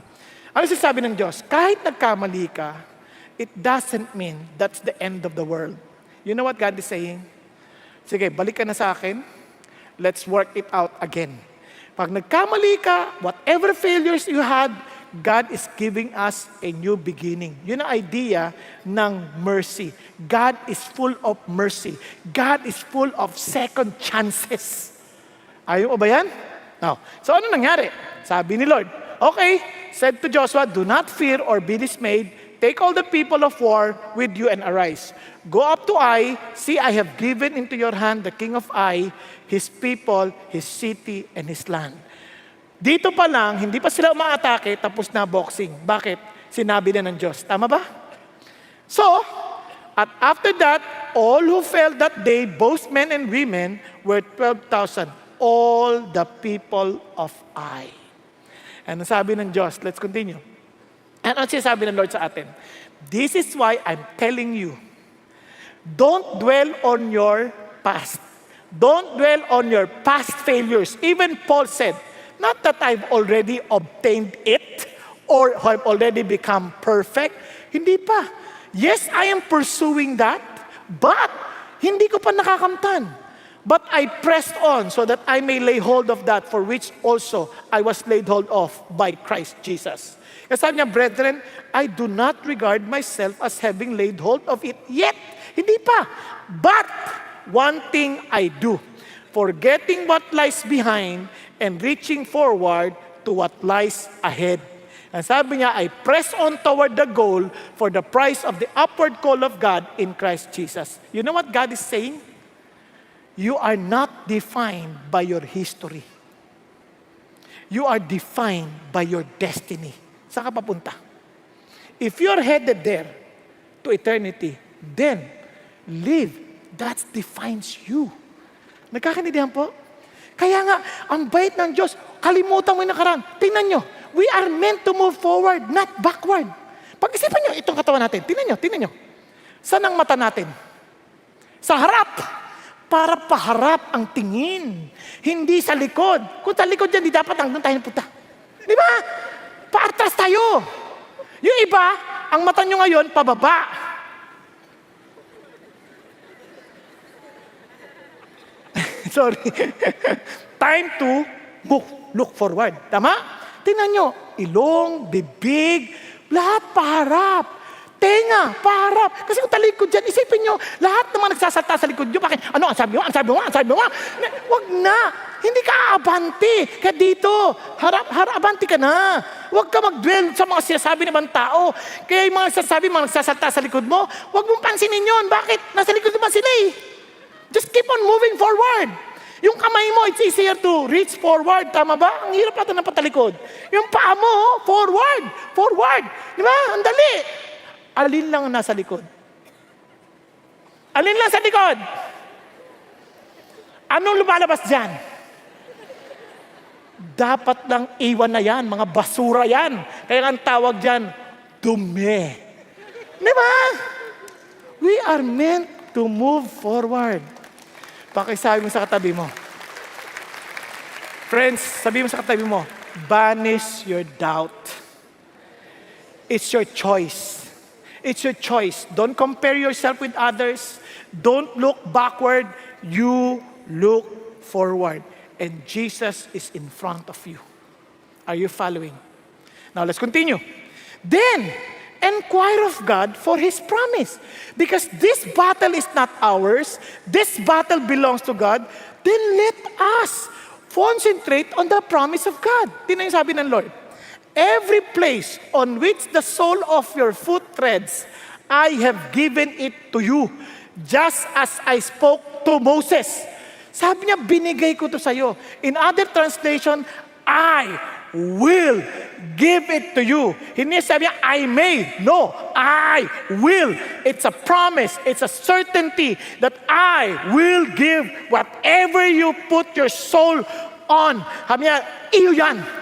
Speaker 1: Ano sabi ng Diyos? Kahit nagkamali ka, it doesn't mean that's the end of the world. You know what God is saying? Sige, balik ka na sa akin. Let's work it out again. Pag nagkamali ka, whatever failures you had, God is giving us a new beginning. Yun ang idea ng mercy. God is full of mercy. God is full of second chances. Ayaw mo ba yan? Now, so ano nangyari? Sabi ni Lord, okay, said to Joshua, do not fear or be dismayed. Take all the people of war with you and arise. Go up to Ai. See, I have given into your hand the king of Ai, his people, his city, and his land. Dito pa lang, hindi pa sila umaatake, tapos na boxing. Bakit? Sinabi na ng Diyos. Tama ba? So, at after that, all who fell that day, both men and women, were 12,000. All the people of Ai. Ano sabi ng Diyos? Let's continue. Ano sinasabi ng Lord sa atin? This is why I'm telling you, don't dwell on your past. Don't dwell on your past failures. Even Paul said, not that I've already obtained it or have already become perfect. Hindi pa. Yes, I am pursuing that, but hindi ko pa nakakamtan. But I pressed on so that I may lay hold of that for which also I was laid hold of by Christ Jesus. Kasi sabi niya, brethren, I do not regard myself as having laid hold of it yet. Hindi pa. But one thing I do, forgetting what lies behind and reaching forward to what lies ahead. And sabi niya, I press on toward the goal for the prize of the upward call of God in Christ Jesus. You know what God is saying? You are not defined by your history. You are defined by your destiny. Saan ka papunta? If you're headed there to eternity, then live. That defines you. Nagkakaintindihan po? Kaya nga, ang bait ng Diyos, kalimutan mo yung nakaraan. Tingnan nyo, we are meant to move forward, not backward. Pag-isipan nyo, itong katawan natin. Tingnan nyo. Saan ang mata natin? Sa harap. Para paharap ang tingin. Hindi sa likod. Kung sa likod dyan, di dapat hanggang tayo punta. Di ba? Paatras tayo. Yung iba, ang mata nyo ngayon, pababa. Sorry. Time to look forward. Tama? Tingnan nyo, ilong, bibig, lahat paharap. Tenga, paharap. Kasi kung talikod dyan, isipin nyo, lahat naman nagsasalta sa likod nyo. Bakit? Ano, ang sabi mo? Wag na. Hindi ka aabanti. Kaya dito, abanti ka na. Huwag ka mag-dwell sa mga sinasabi ng ibang tao. Kaya yung mga nagsasalta sa likod mo, huwag mong pansinin yun. Bakit? Nasa likod naman sila eh. Just keep on moving forward. Yung kamay mo, it's easier to reach forward. Tama ba? Ang hirap natin ng patalikod. Yung paa mo, forward. Di ba? Ang dali. Alin lang ang nasa likod? Alin lang sa likod? Anong lumalabas dyan? Dapat lang iwan na yan. Mga basura yan. Kaya ang tawag dyan, dumi. Di ba? We are meant to move forward. Pakisabi mo sa katabi mo. Friends, sabi mo sa katabi mo, banish your doubt. It's your choice. It's your choice. Don't compare yourself with others. Don't look backward. You look forward. And Jesus is in front of you. Are you following? Now let's continue. Then, inquire of God for His promise. Because this battle is not ours. This battle belongs to God. Then let us concentrate on the promise of God. Tingnan yung sabi ng Lord. Every place on which the sole of your foot treads, I have given it to you, just as I spoke to Moses. Sabi niya, binigay ko to sa'yo. In other translation, I will give it to you. Hindi sabi niya, I may. No, I will. It's a promise. It's a certainty that I will give whatever you put your soul on. Sabi niya, iyo yan.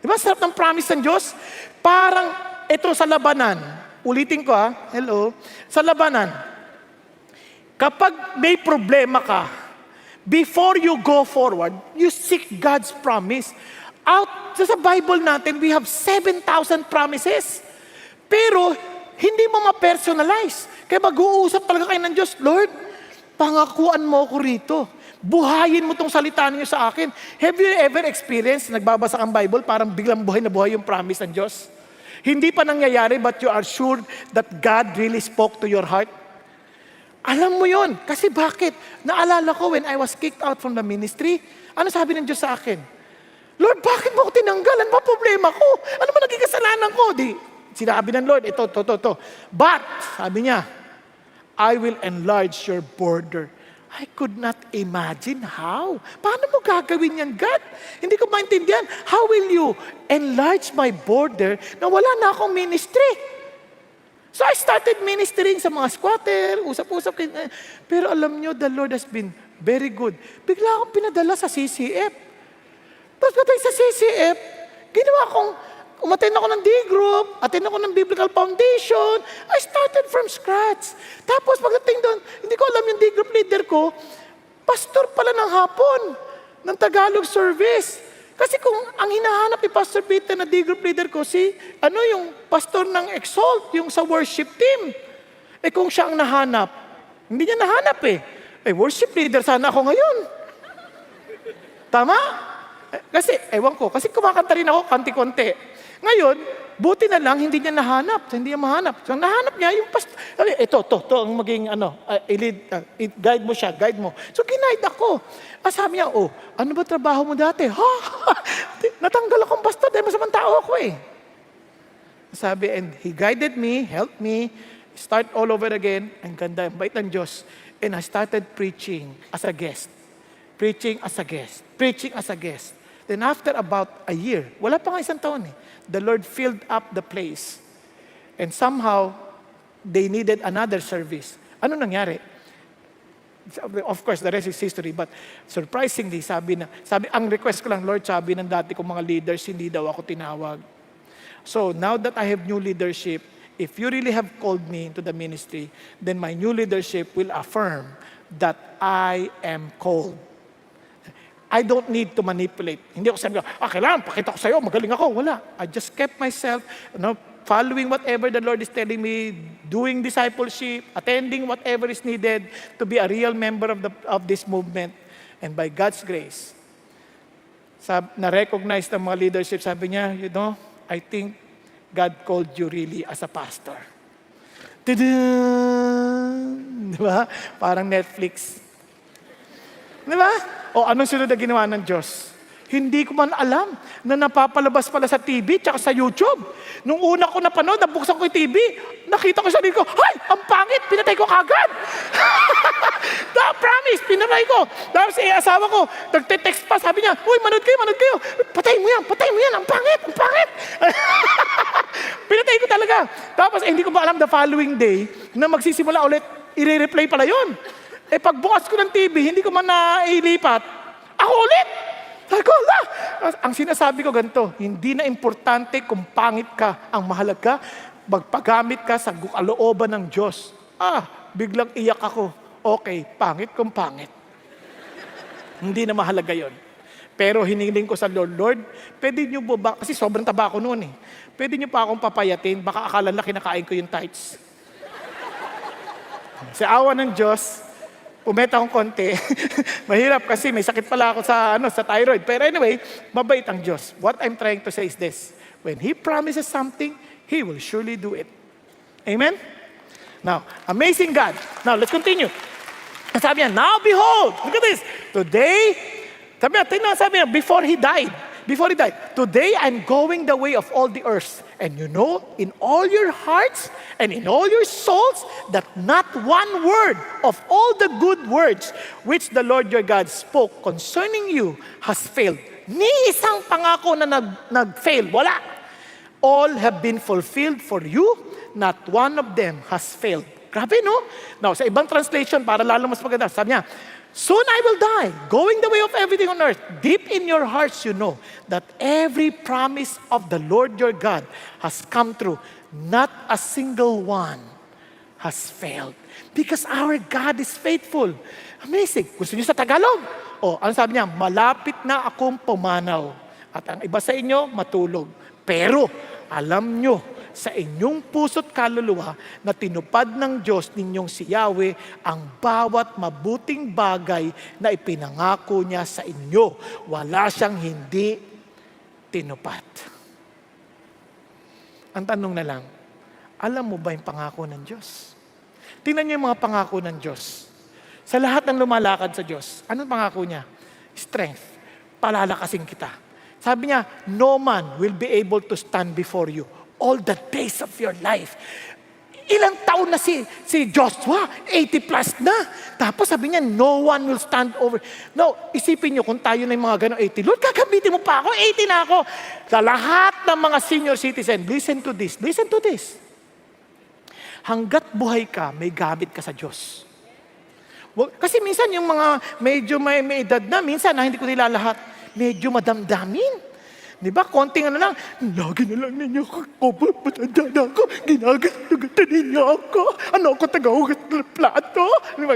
Speaker 1: Diba, sarap ng promise ng Diyos? Parang ito sa labanan. Ulitin ko hello. Sa labanan, kapag may problema ka, before you go forward, you seek God's promise. Sa Bible natin, we have 7,000 promises. Pero, hindi mo ma-personalize. Kaya mag-uusap talaga kayo ng Diyos, Lord, pangakuan mo ako rito. Buhayin mo tong salita niyo sa akin. Have you ever experienced, nagbabasa kang Bible, parang biglang buhay na buhay yung promise ng Diyos? Hindi pa nangyayari, but you are sure that God really spoke to your heart? Alam mo yon. Kasi bakit? Naalala ko when I was kicked out from the ministry, ano sabi ng Diyos sa akin? Lord, bakit mo ako tinanggal? Ano ba problema ko? Ano ba naging kasalanan ko? Sinabi ng Lord, ito. But, sabi niya, I will enlarge your border. I could not imagine how. Paano mo gagawin yan, God? Hindi ko maintindihan. How will you enlarge my border na wala na akong ministry? So I started ministering sa mga squatter, usap-usap. Pero alam nyo, the Lord has been very good. Bigla akong pinadala sa CCF. Tapos patay sa CCF, umattend ako ng D-group, attend ako ng Biblical Foundation. I started from scratch. Tapos pagdating doon, hindi ko alam yung D-group leader ko, pastor pala ng hapon, ng Tagalog service. Kasi kung ang hinahanap ni Pastor Peter na D-group leader ko, yung pastor ng Exalt, yung sa worship team. Kung siya ang nahanap, hindi niya nahanap worship leader sana ako ngayon. Tama? Kasi, ewan ko, kasi kumakanta rin ako konti-konti. Ngayon, buti na lang, hindi niya nahanap. Hindi niya mahanap. So, nahanap niya yung pastor. Ito ang maging, guide mo siya, guide mo. So, ginaid ako. Sabi niya, ano ba trabaho mo dati? Natanggal akong pastor dahil masamang tao ako Sabi, and he guided me, helped me, start all over again. Ang ganda, ang bait ng Diyos. And I started preaching as a guest. Preaching as a guest. Then after about a year, wala pa nga isang taon the Lord filled up the place. And somehow, they needed another service. Ano nangyari? Of course, the rest is history. But surprisingly, ang request ko lang, Lord, sabi ng dati kong mga leaders, hindi daw ako tinawag. So now that I have new leadership, if you really have called me into the ministry, then my new leadership will affirm that I am called. I don't need to manipulate. Hindi ako sabi, kailangan, pakita ko sa'yo, magaling ako. Wala. I just kept myself, following whatever the Lord is telling me, doing discipleship, attending whatever is needed to be a real member of this movement. And by God's grace, na-recognize ng mga leadership, sabi niya, I think God called you really as a pastor. Di ba? Parang Netflix. Di ba? Anong sunod na ginawa ng Diyos? Hindi ko man alam na napapalabas pala sa TV tsaka sa YouTube. Nung una ko napanood, nabuksan ko yung TV, nakita ko sa sarili ko, ang pangit, pinatay ko kagad. Promise, pinatay ko. Tapos asawa ko, nagte-text pa, sabi niya, manood kayo. Patay mo yan, ang pangit. Pinatay ko talaga. Tapos hindi ko ba alam the following day, na magsisimula ulit, i-replay pala yun. Pagbukas ko ng TV, hindi ko man nailipat. Ako ulit! Ang sinasabi ko ganito, hindi na importante kung pangit ka. Ang mahalaga, magpagamit ka sa kalooban ng Diyos. Biglang iyak ako. Okay, pangit kung pangit. Hindi na mahalaga yon. Pero hiniling ko sa Lord, pwede niyo ba, kasi sobrang taba ko noon pwede niyo pa akong papayatin, baka akala na kinakain ko yung tights. Sa awa ng Diyos, pumeta akong konti. Mahirap kasi may sakit pala ako sa thyroid. Pero anyway, mabait ang Diyos. What I'm trying to say is this. When He promises something, He will surely do it. Amen? Now, amazing God. Now, let's continue. Sabi niya, now behold, look at this. Today, sabi niya, before He died, today I'm going the way of all the earth. And in all your hearts and in all your souls, that not one word of all the good words which the Lord your God spoke concerning you has failed. Ni isang pangako na nag-fail. Wala. All have been fulfilled for you. Not one of them has failed. Grabe, no? Now, sa ibang translation, para lalo mas maganda, sabi niya, soon I will die, going the way of everything on earth. Deep in your hearts you know that every promise of the Lord your God has come true. Not a single one has failed. Because our God is faithful. Amazing. Gusto niyo sa Tagalog? Ano sabi niya? Malapit na akong pumanaw. At ang iba sa inyo, matulog. Pero, alam nyo sa inyong puso't kaluluwa na tinupad ng Diyos ninyong si Yahweh ang bawat mabuting bagay na ipinangako niya sa inyo. Wala siyang hindi tinupad. Ang tanong na lang, alam mo ba yung pangako ng Diyos? Tingnan niyo yung mga pangako ng Diyos. Sa lahat ng lumalakad sa Diyos, anong pangako niya? Strength. Palalakasin kita. Sabi niya, no man will be able to stand before you all the days of your life. Ilang taon na si Joshua? 80 plus na. Tapos sabi niya, no one will stand over. No, isipin niyo kung tayo na yung mga gano'ng 80. Lord, gagamitin mo pa ako, 80 na ako. Sa lahat ng mga senior citizen, listen to this. Listen to this. Hanggat buhay ka, may gamit ka sa Diyos. Kasi minsan yung mga medyo may edad na, minsan hindi ko nila lahat, medyo madamdamin. Di ba? Konting ano lang, lagi na lang ninyo ako, matanda na ako, ginagatan ninyo ako, ano ako, tagahugat ng plato. Di ba?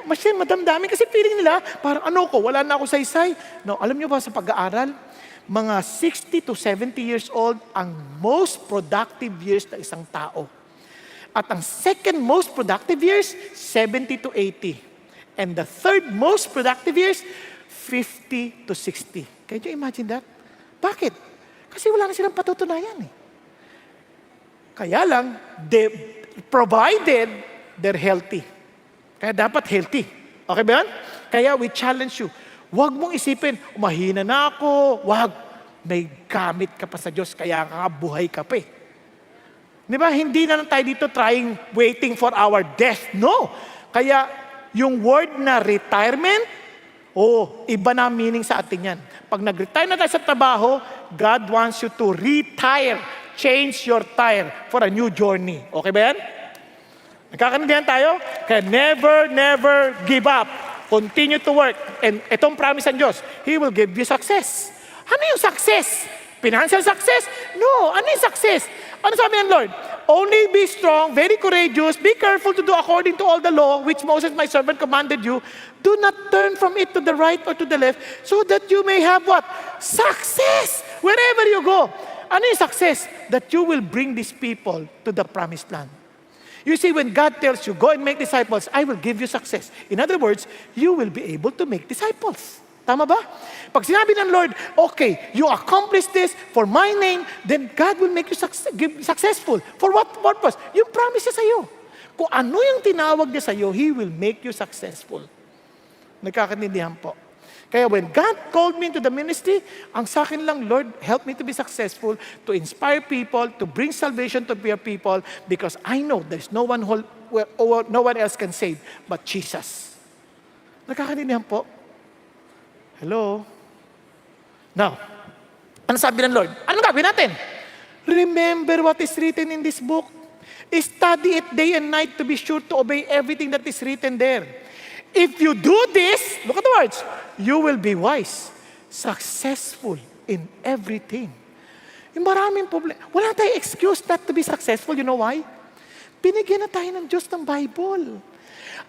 Speaker 1: Masya, madamdamin kasi feeling nila, parang ano ko, wala na ako saysay. No, alam nyo ba sa pag-aaral, mga 60 to 70 years old ang most productive years ng isang tao. At ang second most productive years, 70 to 80. And the third most productive years, 50 to 60. Can you imagine that? Bakit? Kasi wala na silang patutunayan eh. Kaya lang, provided they're healthy. Kaya dapat healthy. Okay ba yan? Kaya we challenge you. Huwag mong isipin, mahina na ako. Huwag. May gamit ka pa sa Diyos, kaya ka buhay ka pa eh. Di ba? Hindi na lang tayo dito waiting for our death. No. Kaya, yung word na retirement, iba na meaning sa atin yan. Pag nag-retire na tayo sa trabaho, God wants you to retire. Change your tire for a new journey. Okay ba yan? Nagkakaintindihan tayo? Kaya never give up. Continue to work. And itong promise ng Diyos, He will give you success. Ano yung success? Financial success? No. Ano yung success? Ano sabi ng Lord? Only be strong, very courageous, be careful to do according to all the law, which Moses my servant commanded you. Do not turn from it to the right or to the left, so that you may have what? Success! Wherever you go. Ano yung success? That you will bring these people to the promised land. You see, when God tells you, go and make disciples, I will give you success. In other words, you will be able to make disciples. Tama ba? Pag sinabi ng Lord, okay, you accomplish this for my name, then God will make you successful. For what purpose? Yung promise niya sa'yo. Kung ano yung tinawag niya sa'yo, He will make you successful. Nagkakaintindihan po. Kaya when God called me into the ministry, ang sa akin lang, Lord, help me to be successful, to inspire people, to bring salvation to your people, because I know there's no one else can save but Jesus. Nagkakaintindihan po. Hello? Now, ano sabi ng Lord? Ano gagawin natin? Remember what is written in this book. Study it day and night to be sure to obey everything that is written there. If you do this, look at the words, you will be wise, successful in everything. Yung maraming problema. Wala tayong excuse not to be successful. You know why? Binigyan na tayo ng Diyos ng Bible.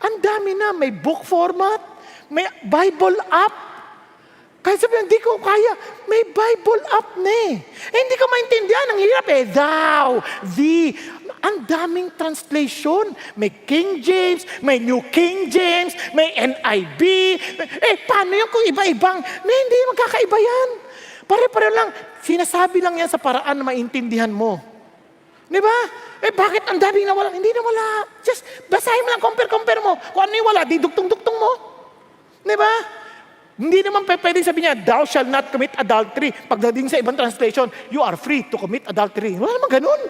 Speaker 1: Ang dami na. May book format, may Bible app. Kahit sabihin, hindi ko kaya, may Bible app na eh. Hindi ko maintindihan, ang hirap eh. Thou, thee, ang daming translation. May King James, may New King James, may NIV. Paano yung kung iba-ibang? Hindi magkakaiba yan. Pare-pare lang, sinasabi lang yan sa paraan na maintindihan mo. Di ba? Bakit ang daming nawala? Hindi nawala. Just basahin mo lang, compare mo. Kung ano yung wala, di dugtong-dugtong mo. Di ba? Hindi naman pwedeng sabi niya, thou shall not commit adultery. Pagdating sa ibang translation, you are free to commit adultery. Wala naman ganun.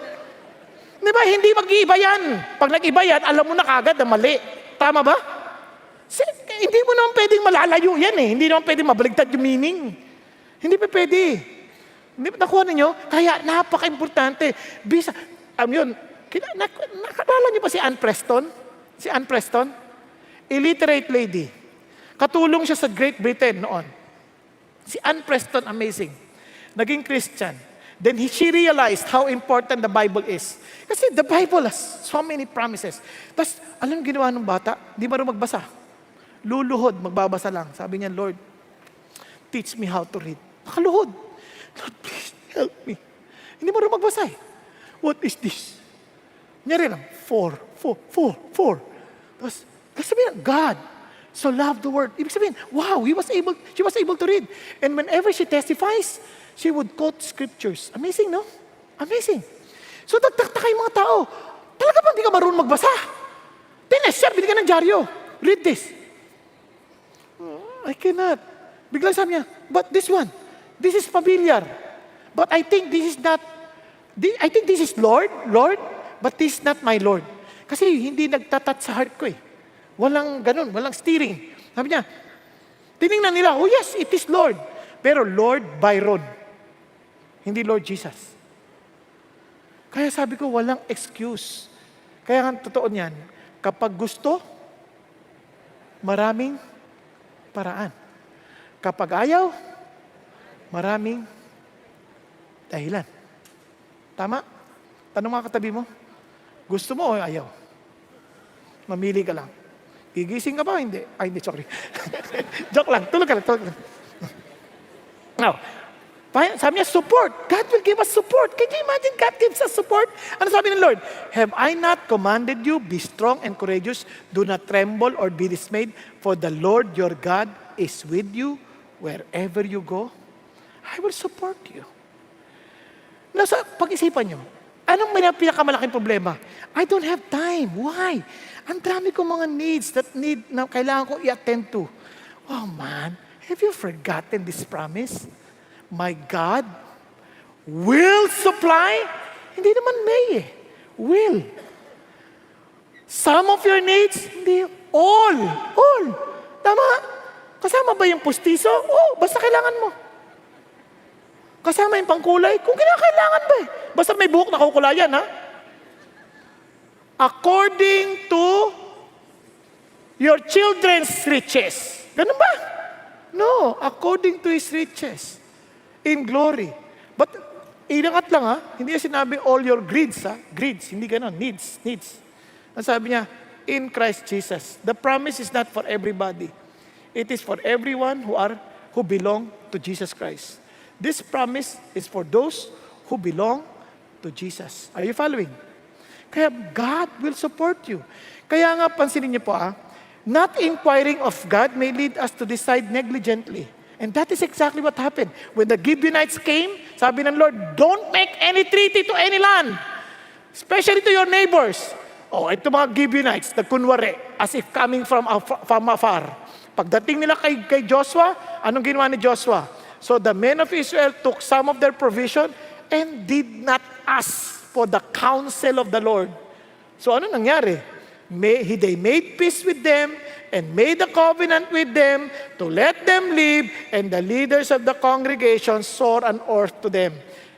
Speaker 1: Di ba? Hindi mag-iiba yan. Pag nag-iba yan, alam mo na kagad na mali. Tama ba? Hindi mo naman pwedeng malalayo yan eh. Hindi naman pwedeng mabaligtad yung meaning. Hindi pa pwede. Hindi pa nakuha ninyo? Kaya napaka-importante. Nakakala niyo pa si Ann Preston? Si Ann Preston? Illiterate lady. Katulong siya sa Great Britain noon. Si Ann Preston, amazing. Naging Christian. Then she realized how important the Bible is. Kasi the Bible has so many promises. Tapos, alam ginawa ng bata? Hindi marunong magbasa. Luluhod, magbabasa lang. Sabi niya, Lord, teach me how to read. Nakaluhod. Lord, please help me. Hindi marunong magbasa eh. what is this? Nyari lang, 4. Tapos sabihin, God so loved the world. Ibig sabihin, wow, she was able to read. And whenever she testifies, she would quote scriptures. Amazing, no? Amazing. So nagtataka yung mga tao, talaga ba hindi ka marunong magbasa? Sir, bili ka ng dyaryo. Read this. I cannot. Biglang sabi niya, but this one, this is familiar. But I think this is not, I think this is Lord, but this is not my Lord. Kasi hindi nagtatat sa heart ko eh. Walang ganun, walang steering. Sabi niya, tinignan nila, oh yes, it is Lord. Pero Lord Byron, hindi Lord Jesus. Kaya sabi ko, walang excuse. Kaya nga totoo niyan, kapag gusto, maraming paraan. Kapag ayaw, maraming dahilan. Tama? Tanong mga katabi mo, gusto mo o ayaw? Mamili ka lang. Gigising ka ba? Hindi. Ay, hindi, sorry. Joke lang. Tulog ka lang. Now, sabi niya, support. God will give us support. Can you imagine God gives us support? Ano sabi ng Lord? Have I not commanded you, be strong and courageous, do not tremble or be dismayed, for the Lord your God is with you wherever you go. I will support you. Nasa pag-isipan niyo, anong pinakamalaking problema? I don't have time. Why? Ang dami kong mga needs na kailangan ko i-attend to. Oh man, have you forgotten this promise? My God will supply. Hindi naman may eh. Will. Some of your needs, hindi. All. Tama? Kasama ba yung pustiso? Oh, basta kailangan mo. Kasama yung pangkulay? Kung kailangan ba eh. Basta may buhok na kukulayan, ha? According to your children's riches. Ganun ba? No, according to His riches. In glory. But, inangat lang ha, hindi niya sinabi all your greeds ha. Greeds, hindi ganun. Needs. Ang sabi niya, in Christ Jesus. The promise is not for everybody. It is for everyone who belong to Jesus Christ. This promise is for those who belong to Jesus. Are you following? Kaya God will support you. Kaya nga pansinin niyo po not inquiring of God may lead us to decide negligently. And that is exactly what happened. When the Gibeonites came, sabi ng Lord, don't make any treaty to any land, especially to your neighbors. Oh, ito mga Gibeonites, nagkunwari, as if coming from afar. Pagdating nila kay Joshua, anong ginawa ni Joshua? So the men of Israel took some of their provision and did not ask for the counsel of the Lord. So ano nangyari? They made peace with them and made a covenant with them to let them live, and the leaders of the congregation swore an oath to them.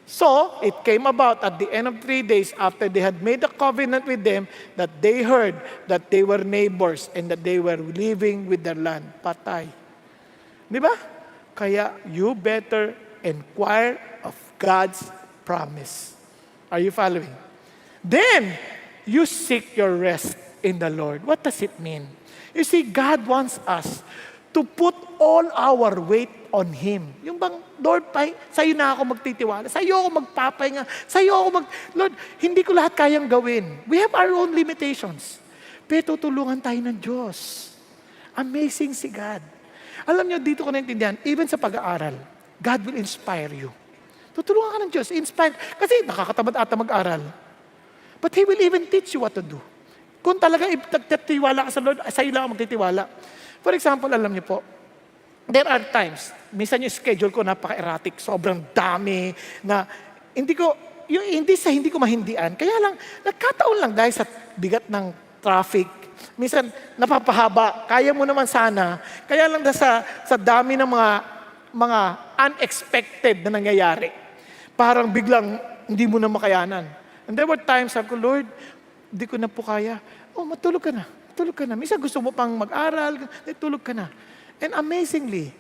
Speaker 1: So, it came about at the end of 3 days after they had made a covenant with them that they heard that they were neighbors and that they were living with their land. Patay. Di ba? Kaya you better inquire of God's promise. Are you following? Then, you seek your rest in the Lord. What does it mean? You see, God wants us to put all our weight on Him. Yung bang, Lord, sa'yo na ako magtitiwala. Sa'yo ako magpapahinga. Sa'yo ako Lord, hindi ko lahat kayang gawin. We have our own limitations. Pero tutulungan tayo ng Diyos. Amazing si God. Alam niyo, dito ko naintindihan, even sa pag-aaral, God will inspire you. Tutulungan ka ng Diyos, inspire. Kasi nakakatamad ata mag-aral. But He will even teach you what to do. Kung talaga nagtitiwala ka sa Lord, sa'yo lang ako magtitiwala. For example, alam niyo po, there are times, minsan yung schedule ko napaka-erratic, sobrang dami, na hindi ko mahindian. Kaya lang, nagkataon lang dahil sa bigat ng traffic. Minsan, napapahaba. Kaya mo naman sana. Kaya lang sa dami ng mga unexpected na nangyayari. Parang biglang hindi mo na makayanan. And there were times, sabi ko, Lord, hindi ko na po kaya. Oh, matulog ka na. Tulog ka na. Minsan gusto mo pang mag-aral, tulog ka na. And amazingly,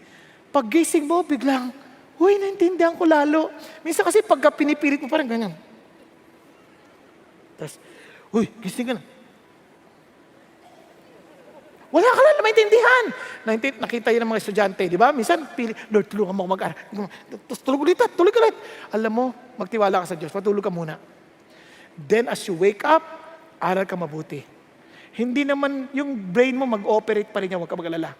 Speaker 1: pag gising mo, biglang, huy, naintindihan ko lalo. Minsan kasi pagka pinipilit mo, parang ganyan. Tapos, huy, gising ka na. Wala ka lang na maintindihan. Nakita yun ng mga estudyante, di ba? Minsan, Lord, tulungan mo ako mag-aral. Tapos tulog ulit. Alam mo, magtiwala ka sa Diyos. Matulog ka muna. Then as you wake up, aral ka mabuti. Hindi naman yung brain mo mag-ooperate pa rin yan, huwag ka mag-alala.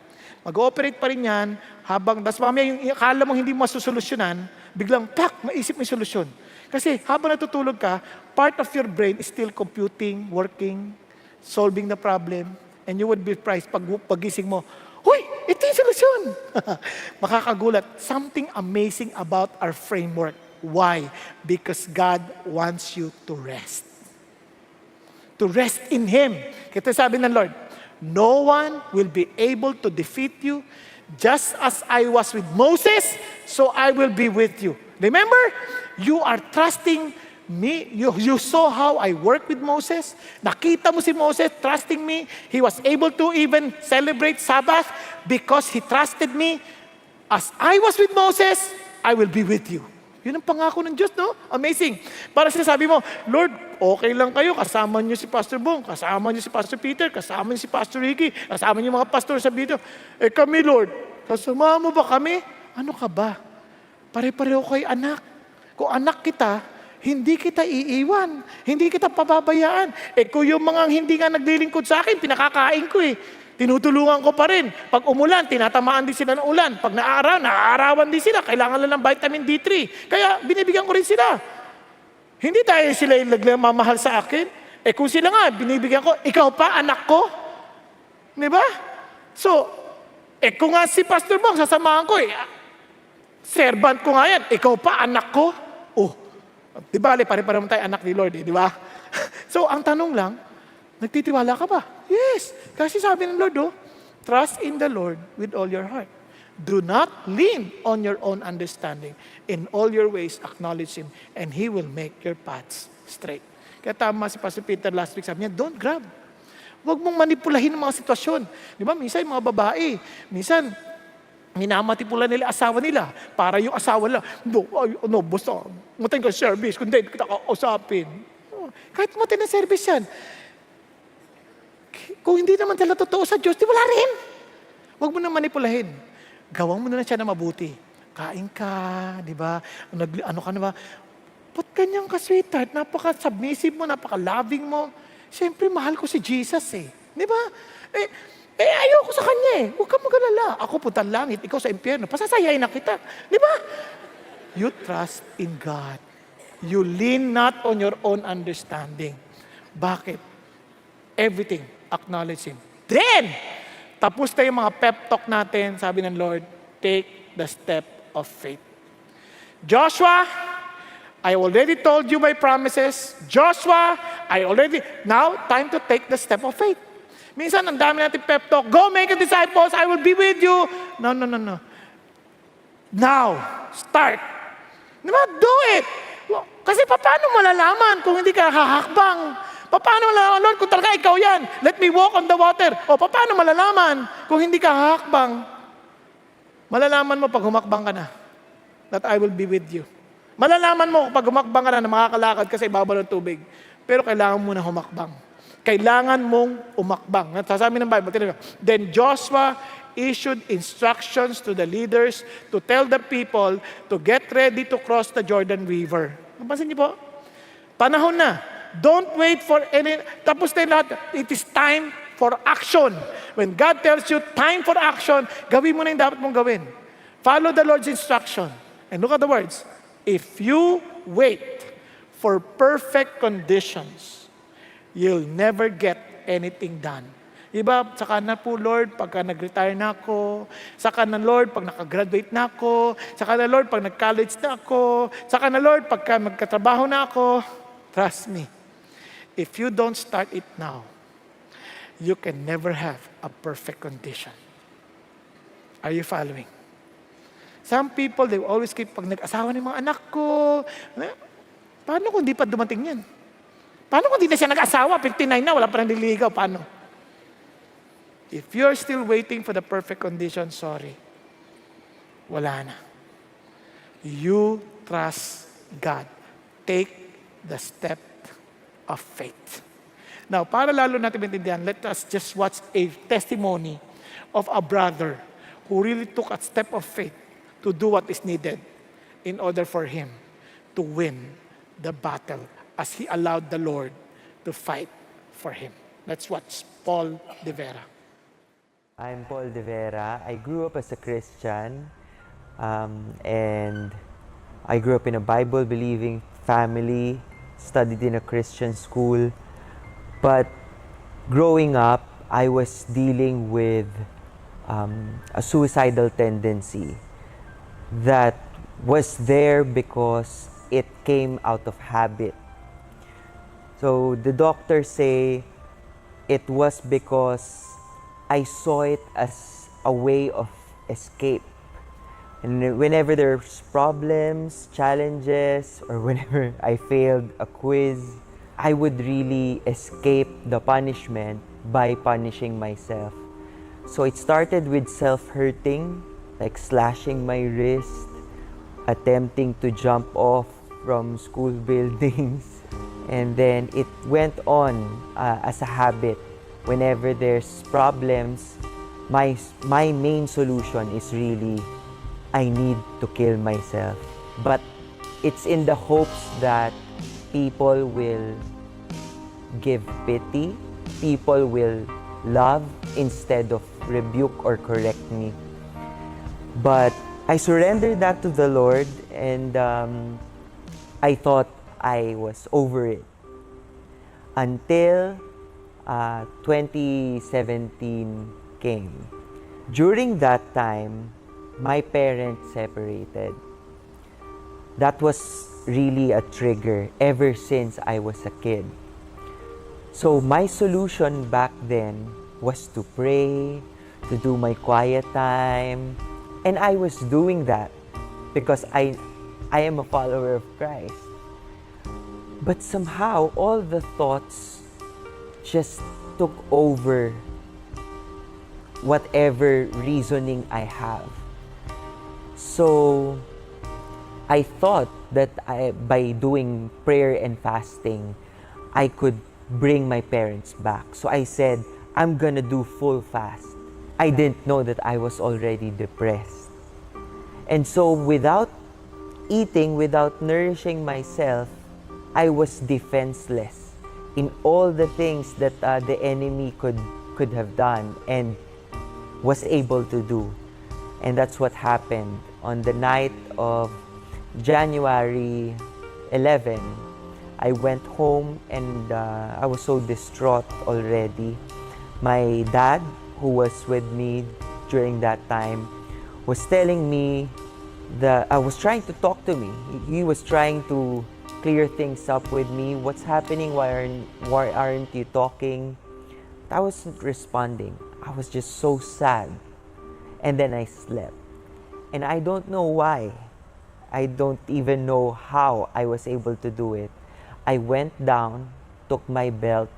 Speaker 1: Mag-ooperate pa rin yan habang, das mamaya yung akala mo hindi mo masusolusyonan, biglang, maisip mo yung solusyon. Kasi habang natutulog ka, part of your brain is still computing, working, solving the problem, and you would be surprised pag pagising mo, huy, ito yung solusyon. Makakagulat. Something amazing about our framework. Why? Because God wants you to rest. To rest in Him. Kaya sabi ng Lord, no one will be able to defeat you. Just as I was with Moses, so I will be with you. Remember, you are trusting me. You saw how I worked with Moses. Nakita mo si Moses trusting me. He was able to even celebrate Sabbath because he trusted me. As I was with Moses, I will be with you. Yun ang pangako ng Diyos, no? Amazing. Para sinasabi mo, Lord, okay lang kayo, kasama niyo si Pastor Bong, kasama niyo si Pastor Peter, kasama niyo si Pastor Ricky, kasama niyo mga pastor sa video. Kami, Lord, kasama mo ba kami? Ano ka ba? Pare-pareho kayo anak. Kung anak kita, hindi kita iiwan. Hindi kita pababayaan. Kung yung mga hindi nga naglilingkod sa akin, pinakakain ko eh. Tinutulungan ko pa rin. Pag umulan, tinatamaan din sila ng ulan. Pag naaarawan din sila. Kailangan lang ng vitamin D3. Kaya binibigyan ko rin sila. Hindi dahil sila yung nagmamahal sa akin. Kung sila nga, binibigyan ko, ikaw pa, anak ko. Di ba? So, kung nga si Pastor Bong, sasamahan ko servant ko nga yan. Ikaw pa, anak ko. Di ba, pare-pareho tayo anak ni Lord, di ba? So, ang tanong lang, nagtitiwala ka ba? Yes. Kasi sabi ng Lord, trust in the Lord with all your heart. Do not lean on your own understanding. In all your ways, acknowledge Him, and He will make your paths straight. Kaya tama si Pastor Peter last week, sabi niya, don't grab. Huwag mong manipulahin ang mga sitwasyon. Di ba, minsan yung mga babae, minsan, minamatipulan nila asawa nila para yung asawa nila, basta, matay ka service, kundi kita kausapin. Kahit matay na service yan, kung hindi naman sila totoo sa Diyos, di wala rin. Huwag mo na manipulahin. Gawang mo na siya na mabuti. Kain ka, di ba? Ano ka na ba? Ba't ganyan ka, sweetheart? Napaka-submissive mo, napaka-loving mo. Siyempre, mahal ko si Jesus eh. Di ba? Ayoko sa Kanya eh. Huwag ka mag-alala. Ako punta langit, ikaw sa impyerno. Pasasayain na kita. Di ba? You trust in God. You lean not on your own understanding. Bakit? Everything, acknowledge Him. Then, tapos na yung mga pep talk natin, sabi ng Lord, take the step of faith. Joshua, I already told you my promises. Joshua, now, time to take the step of faith. Minsan, ang dami natin pep talk, go make a disciples, I will be with you. No. Now, start. Diba? Do it. Kasi paano malalaman kung hindi ka hahakbang? Paano malalaman, Lord, kung talaga ikaw yan? Let me walk on the water. Paano malalaman kung hindi ka hahakbang? Malalaman mo pag humakbang ka na that I will be with you. Malalaman mo pag humakbang ka na makakalakad ka sa ibabaw ng tubig. Pero kailangan mo na humakbang. Kailangan mong umakbang. Sasabi ng Bible, then Joshua issued instructions to the leaders to tell the people to get ready to cross the Jordan River. Napansin niyo po? Panahon na. Don't wait for any, tapos na yung lahat. It is time for action. When God tells you time for action, gawin mo na yung dapat mong gawin. Follow the Lord's instruction. And look at the words. If you wait for perfect conditions, you'll never get anything done. Iba, saka na po, Lord, pagka nag-retire na ako. Saka na, Lord, pag nakagraduate na ako. Saka na, Lord, pag nag-college na ako. Saka na, Lord, pagka magkatrabaho na ako. Trust me. If you don't start it now, you can never have a perfect condition. Are you following? Some people, they always keep, pag nag-asawa ng mga anak ko, paano kung di pa dumating yan? Paano kung di na siya nag-asawa, 59 na, wala pa naliligaw, paano? If you're still waiting for the perfect condition, sorry, wala na. You trust God. Take the step of faith. Now, para lalo natin maintindihan, let us just watch a testimony of a brother who really took a step of faith to do what is needed in order for him to win the battle as he allowed the Lord to fight for him. Let's watch Paul De Vera.
Speaker 2: I'm Paul De Vera. I grew up as a Christian, and I grew up in a Bible-believing family, studied in a Christian school. But growing up, I was dealing with a suicidal tendency that was there because it came out of habit. So the doctors say it was because I saw it as a way of escape. And whenever there's problems, challenges, or whenever I failed a quiz, I would really escape the punishment by punishing myself. So it started with self-hurting, like slashing my wrist, attempting to jump off from school buildings. And then it went on as a habit. Whenever there's problems, my main solution is really, I need to kill myself. But it's in the hopes that people will give pity, people will love instead of rebuke or correct me. But I surrendered that to the Lord, and I thought I was over it until 2017 came. During that time, my parents separated. That was really a trigger ever since I was a kid. So my solution back then was to pray, to do my quiet time, and I was doing that because I am a follower of Christ. But somehow all the thoughts just took over whatever reasoning I have. So I thought that by doing prayer and fasting, I could bring my parents back. So I said, I'm gonna do full fast. I didn't know that I was already depressed. And so without eating, without nourishing myself, I was defenseless in all the things that the enemy could have done and was able to do. And that's what happened. On the night of January 11, I went home and I was so distraught already. My dad, who was with me during that time, was telling me that I was trying to talk to me. He was trying to clear things up with me. What's happening? Why aren't you talking? I wasn't responding. I was just so sad. And then I slept. And I don't know why. I don't even know how I was able to do it. I went down, took my belt,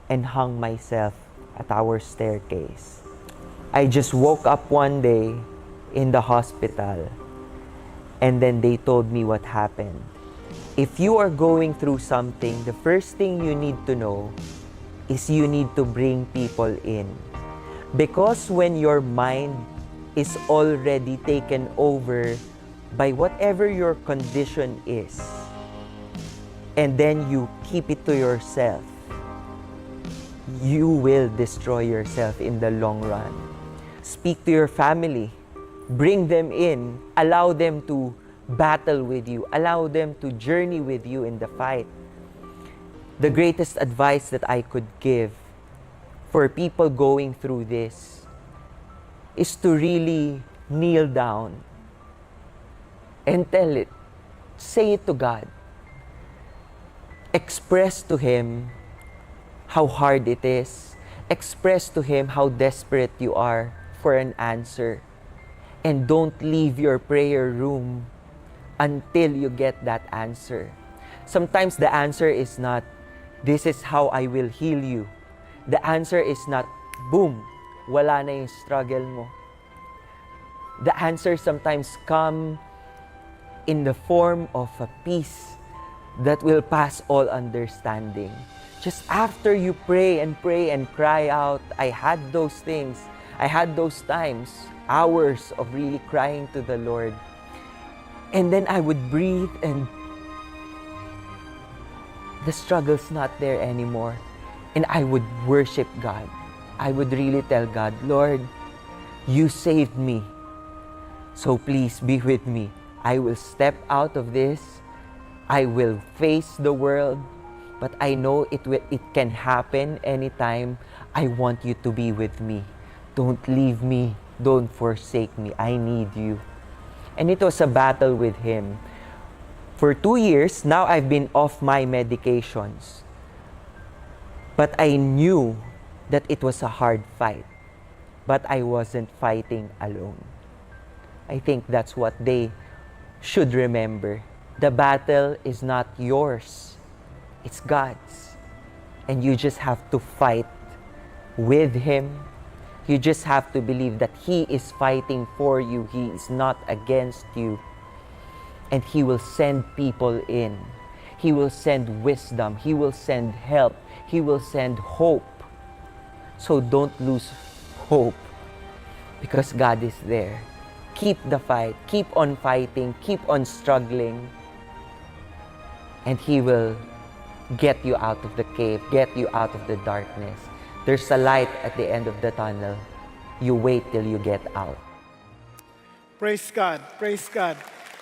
Speaker 2: and hung myself at our staircase. I just woke up one day in the hospital, and then they told me what happened. If you are going through something, the first thing you need to know is you need to bring people in. Because when your mind is already taken over by whatever your condition is, and then you keep it to yourself, you will destroy yourself in the long run. Speak to your family, bring them in, allow them to battle with you, allow them to journey with you in the fight. The greatest advice that I could give for people going through this is to really kneel down and tell it, say it to God. Express to Him how hard it is. Express to Him how desperate you are for an answer. And don't leave your prayer room until you get that answer. Sometimes the answer is not, this is how I will heal you. The answer is not, boom, wala na yung struggle mo. The answer sometimes come in the form of a peace that will pass all understanding. Just after you pray and cry out, I had those things. I had those times, hours of really crying to the Lord. And then I would breathe and the struggle's not there anymore. And I would worship God. I would really tell God, Lord, you saved me. So please be with me. I will step out of this. I will face the world. But I know it can happen anytime. I want you to be with me. Don't leave me. Don't forsake me. I need you. And it was a battle with him. For 2 years, now I've been off my medications. But I knew that it was a hard fight. But I wasn't fighting alone. I think that's what they should remember. The battle is not yours. It's God's. And you just have to fight with Him. You just have to believe that He is fighting for you. He is not against you. And He will send people in. He will send wisdom. He will send help. He will send hope. So don't lose hope because God is there. Keep the fight. Keep on fighting. Keep on struggling. And He will get you out of the cave, get you out of the darkness. There's a light at the end of the tunnel. You wait till you get out.
Speaker 1: Praise God. Praise God.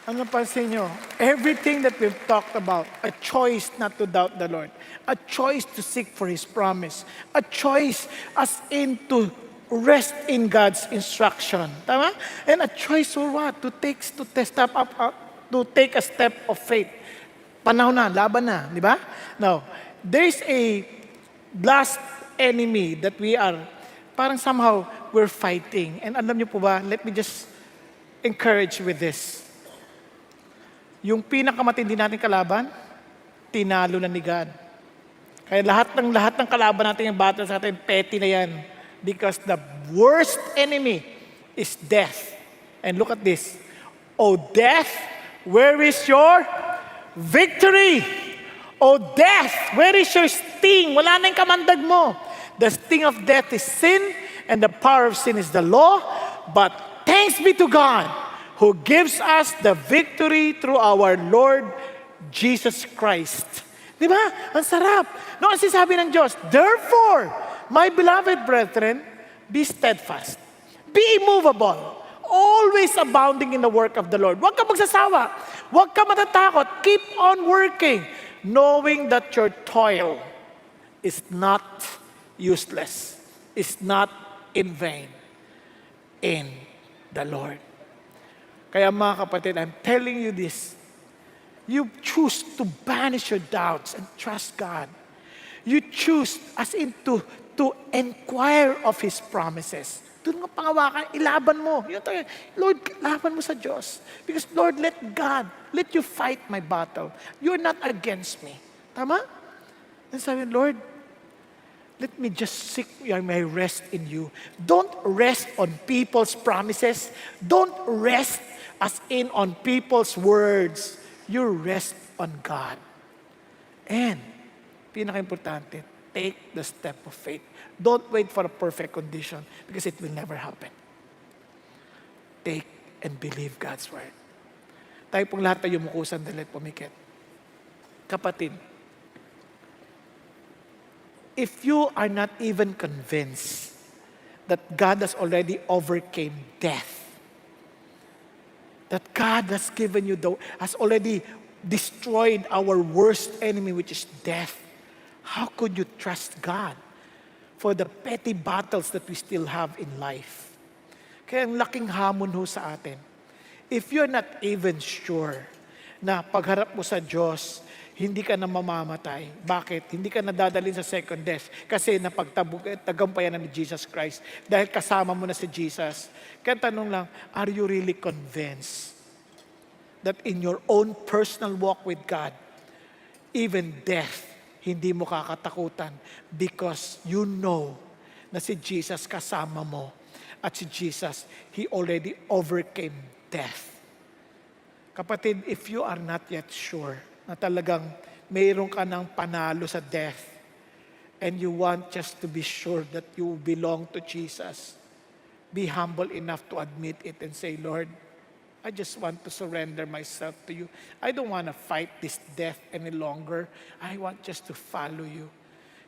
Speaker 1: Ano napansin nyo? Everything that we've talked about, a choice not to doubt the Lord, a choice to seek for His promise, a choice as in to rest in God's instruction. Tama? And a choice for what? To take a step of faith. Panahon na, laban na, di ba? Now, there's a last enemy that we are, parang somehow we're fighting. And alam niyo po ba, let me just encourage with this. Yung pinakamatindi nating kalaban, tinalo na ni God. Kaya lahat ng kalaban natin yung battle sa atin, petty na yan. Because the worst enemy is death. And look at this. O death, where is your victory? O death, where is your sting? Wala na yung kamandag mo. The sting of death is sin, and the power of sin is the law. But thanks be to God, who gives us the victory through our Lord Jesus Christ. Di ba? Ang sarap. No, ang sinasabi ng Diyos, therefore, my beloved brethren, be steadfast, be immovable, always abounding in the work of the Lord. Huwag ka magsasawa. Huwag ka matatakot. Keep on working, knowing that your toil is not useless, is not in vain in the Lord. Kaya mga kapatid, I'm telling you this. You choose to banish your doubts and trust God. You choose as in to inquire of His promises. Doon nga pangawakan, ilaban mo. Lord, laban mo sa Diyos. Because Lord, let you fight my battle. You're not against me. Tama? And sabi, Lord, let me just seek my rest in you. Don't rest on people's promises. Don't rest as in on people's words. You rest on God. And, pinaka-importante, take the step of faith. Don't wait for a perfect condition because it will never happen. Take and believe God's word. Tayo pong lahat tayo yumuko sandali, pumikit. Kapatid, if you are not even convinced that God has already overcame death, that God has given you, has already destroyed our worst enemy, which is death, how could you trust God for the petty battles that we still have in life? Kaya ang laking hamon ho sa atin. If you're not even sure na pagharap mo sa Diyos, hindi ka na mamamatay. Bakit? Hindi ka nadadalhin sa second death. Kasi napagtagumpayan na ni Jesus Christ. Dahil kasama mo na si Jesus. Kaya tanong lang, are you really convinced that in your own personal walk with God, even death, hindi mo kakatakutan because you know na si Jesus kasama mo. At si Jesus, He already overcame death. Kapatid, if you are not yet sure na talagang mayroon ka ng panalo sa death and you want just to be sure that you belong to Jesus, be humble enough to admit it and say, Lord, I just want to surrender myself to you. I don't want to fight this death any longer. I want just to follow you.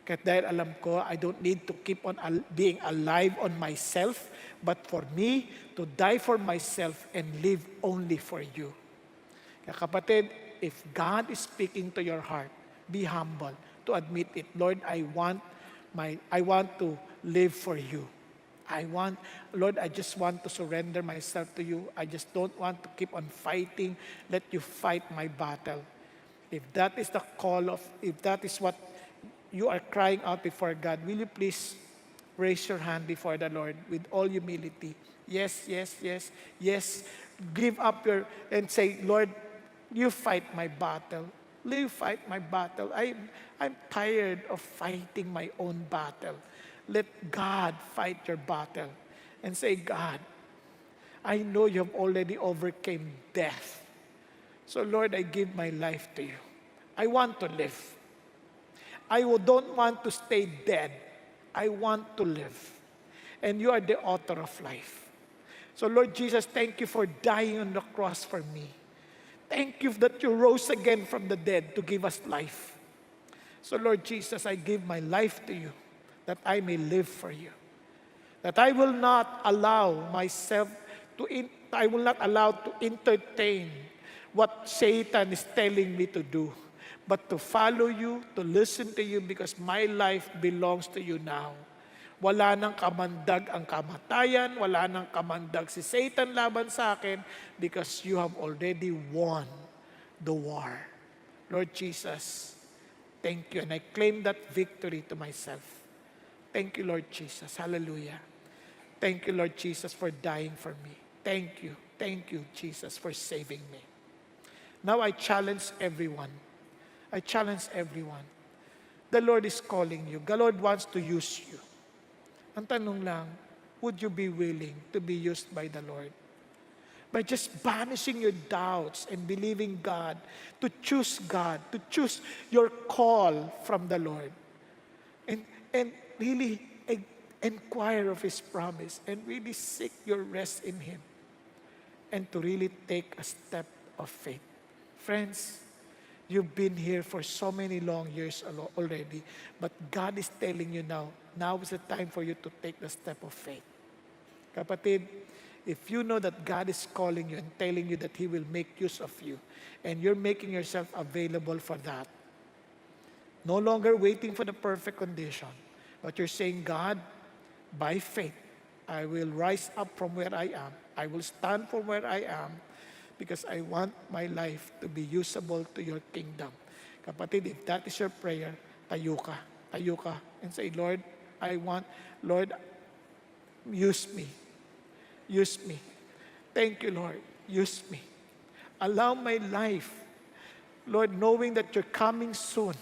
Speaker 1: Kahit dahil alam ko, I don't need to keep on being alive on myself, but for me to die for myself and live only for you. Kaya kapatid, if God is speaking to your heart, be humble to admit it. Lord, I want to live for you. Lord, I just want to surrender myself to you. I just don't want to keep on fighting. Let you fight my battle. If that is the if that is what you are crying out before God, will you please raise your hand before the Lord with all humility? Yes, yes, yes, yes. Give up and say, Lord, you fight my battle. You fight my battle. I'm tired of fighting my own battle. Let God fight your battle. And say, God, I know you have already overcame death. So Lord, I give my life to you. I want to live. I don't want to stay dead. I want to live. And you are the author of life. So Lord Jesus, thank you for dying on the cross for me. Thank you that you rose again from the dead to give us life. So Lord Jesus, I give my life to you that I may live for you. That I will not allow myself I will not allow to entertain what Satan is telling me to do, but to follow you, to listen to you, because my life belongs to you now. Wala nang kamandag ang kamatayan, wala nang kamandag si Satan laban sa akin, because you have already won the war. Lord Jesus, thank you, and I claim that victory to myself. Thank you, Lord Jesus. Hallelujah. Thank you, Lord Jesus, for dying for me. Thank you, Jesus, for saving me. Now I challenge everyone. The Lord is calling you. The Lord wants to use you. Ang tanong lang, would you be willing to be used by the Lord? By just banishing your doubts and believing God, to choose your call from the Lord. And really inquire of His promise and really seek your rest in Him. And to really take a step of faith. Friends, you've been here for so many long years already, but God is telling you now is the time for you to take the step of faith. Kapatid, if you know that God is calling you and telling you that He will make use of you, and you're making yourself available for that, no longer waiting for the perfect condition, but you're saying, God, by faith, I will rise up from where I am. I will stand from where I am because I want my life to be usable to your kingdom. Kapatid, if that is your prayer, tayo ka, and say, Lord, use me. Thank you, Lord, use me. Allow my life, Lord, knowing that you're coming soon.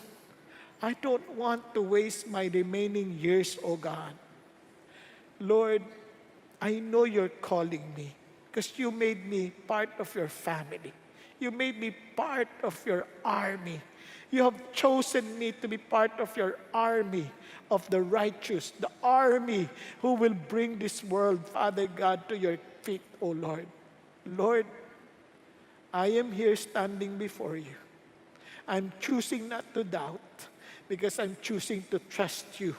Speaker 1: I don't want to waste my remaining years, oh God. Lord, I know you're calling me because you made me part of your family. You made me part of your army. You have chosen me to be part of your army of the righteous, the army who will bring this world, Father God, to your feet, O Lord. Lord, I am here standing before you. I'm choosing not to doubt because I'm choosing to trust you.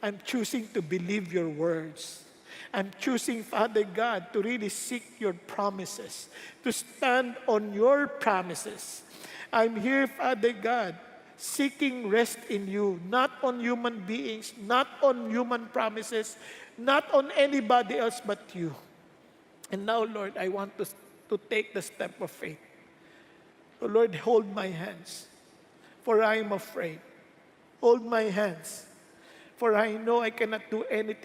Speaker 1: I'm choosing to believe your words. I'm choosing, Father God, to really seek your promises, to stand on your promises. I'm here, Father God, seeking rest in you, not on human beings, not on human promises, not on anybody else but you. And now, Lord, I want to take the step of faith. So, Lord, hold my hands, for I am afraid. Hold my hands, for I know I cannot do anything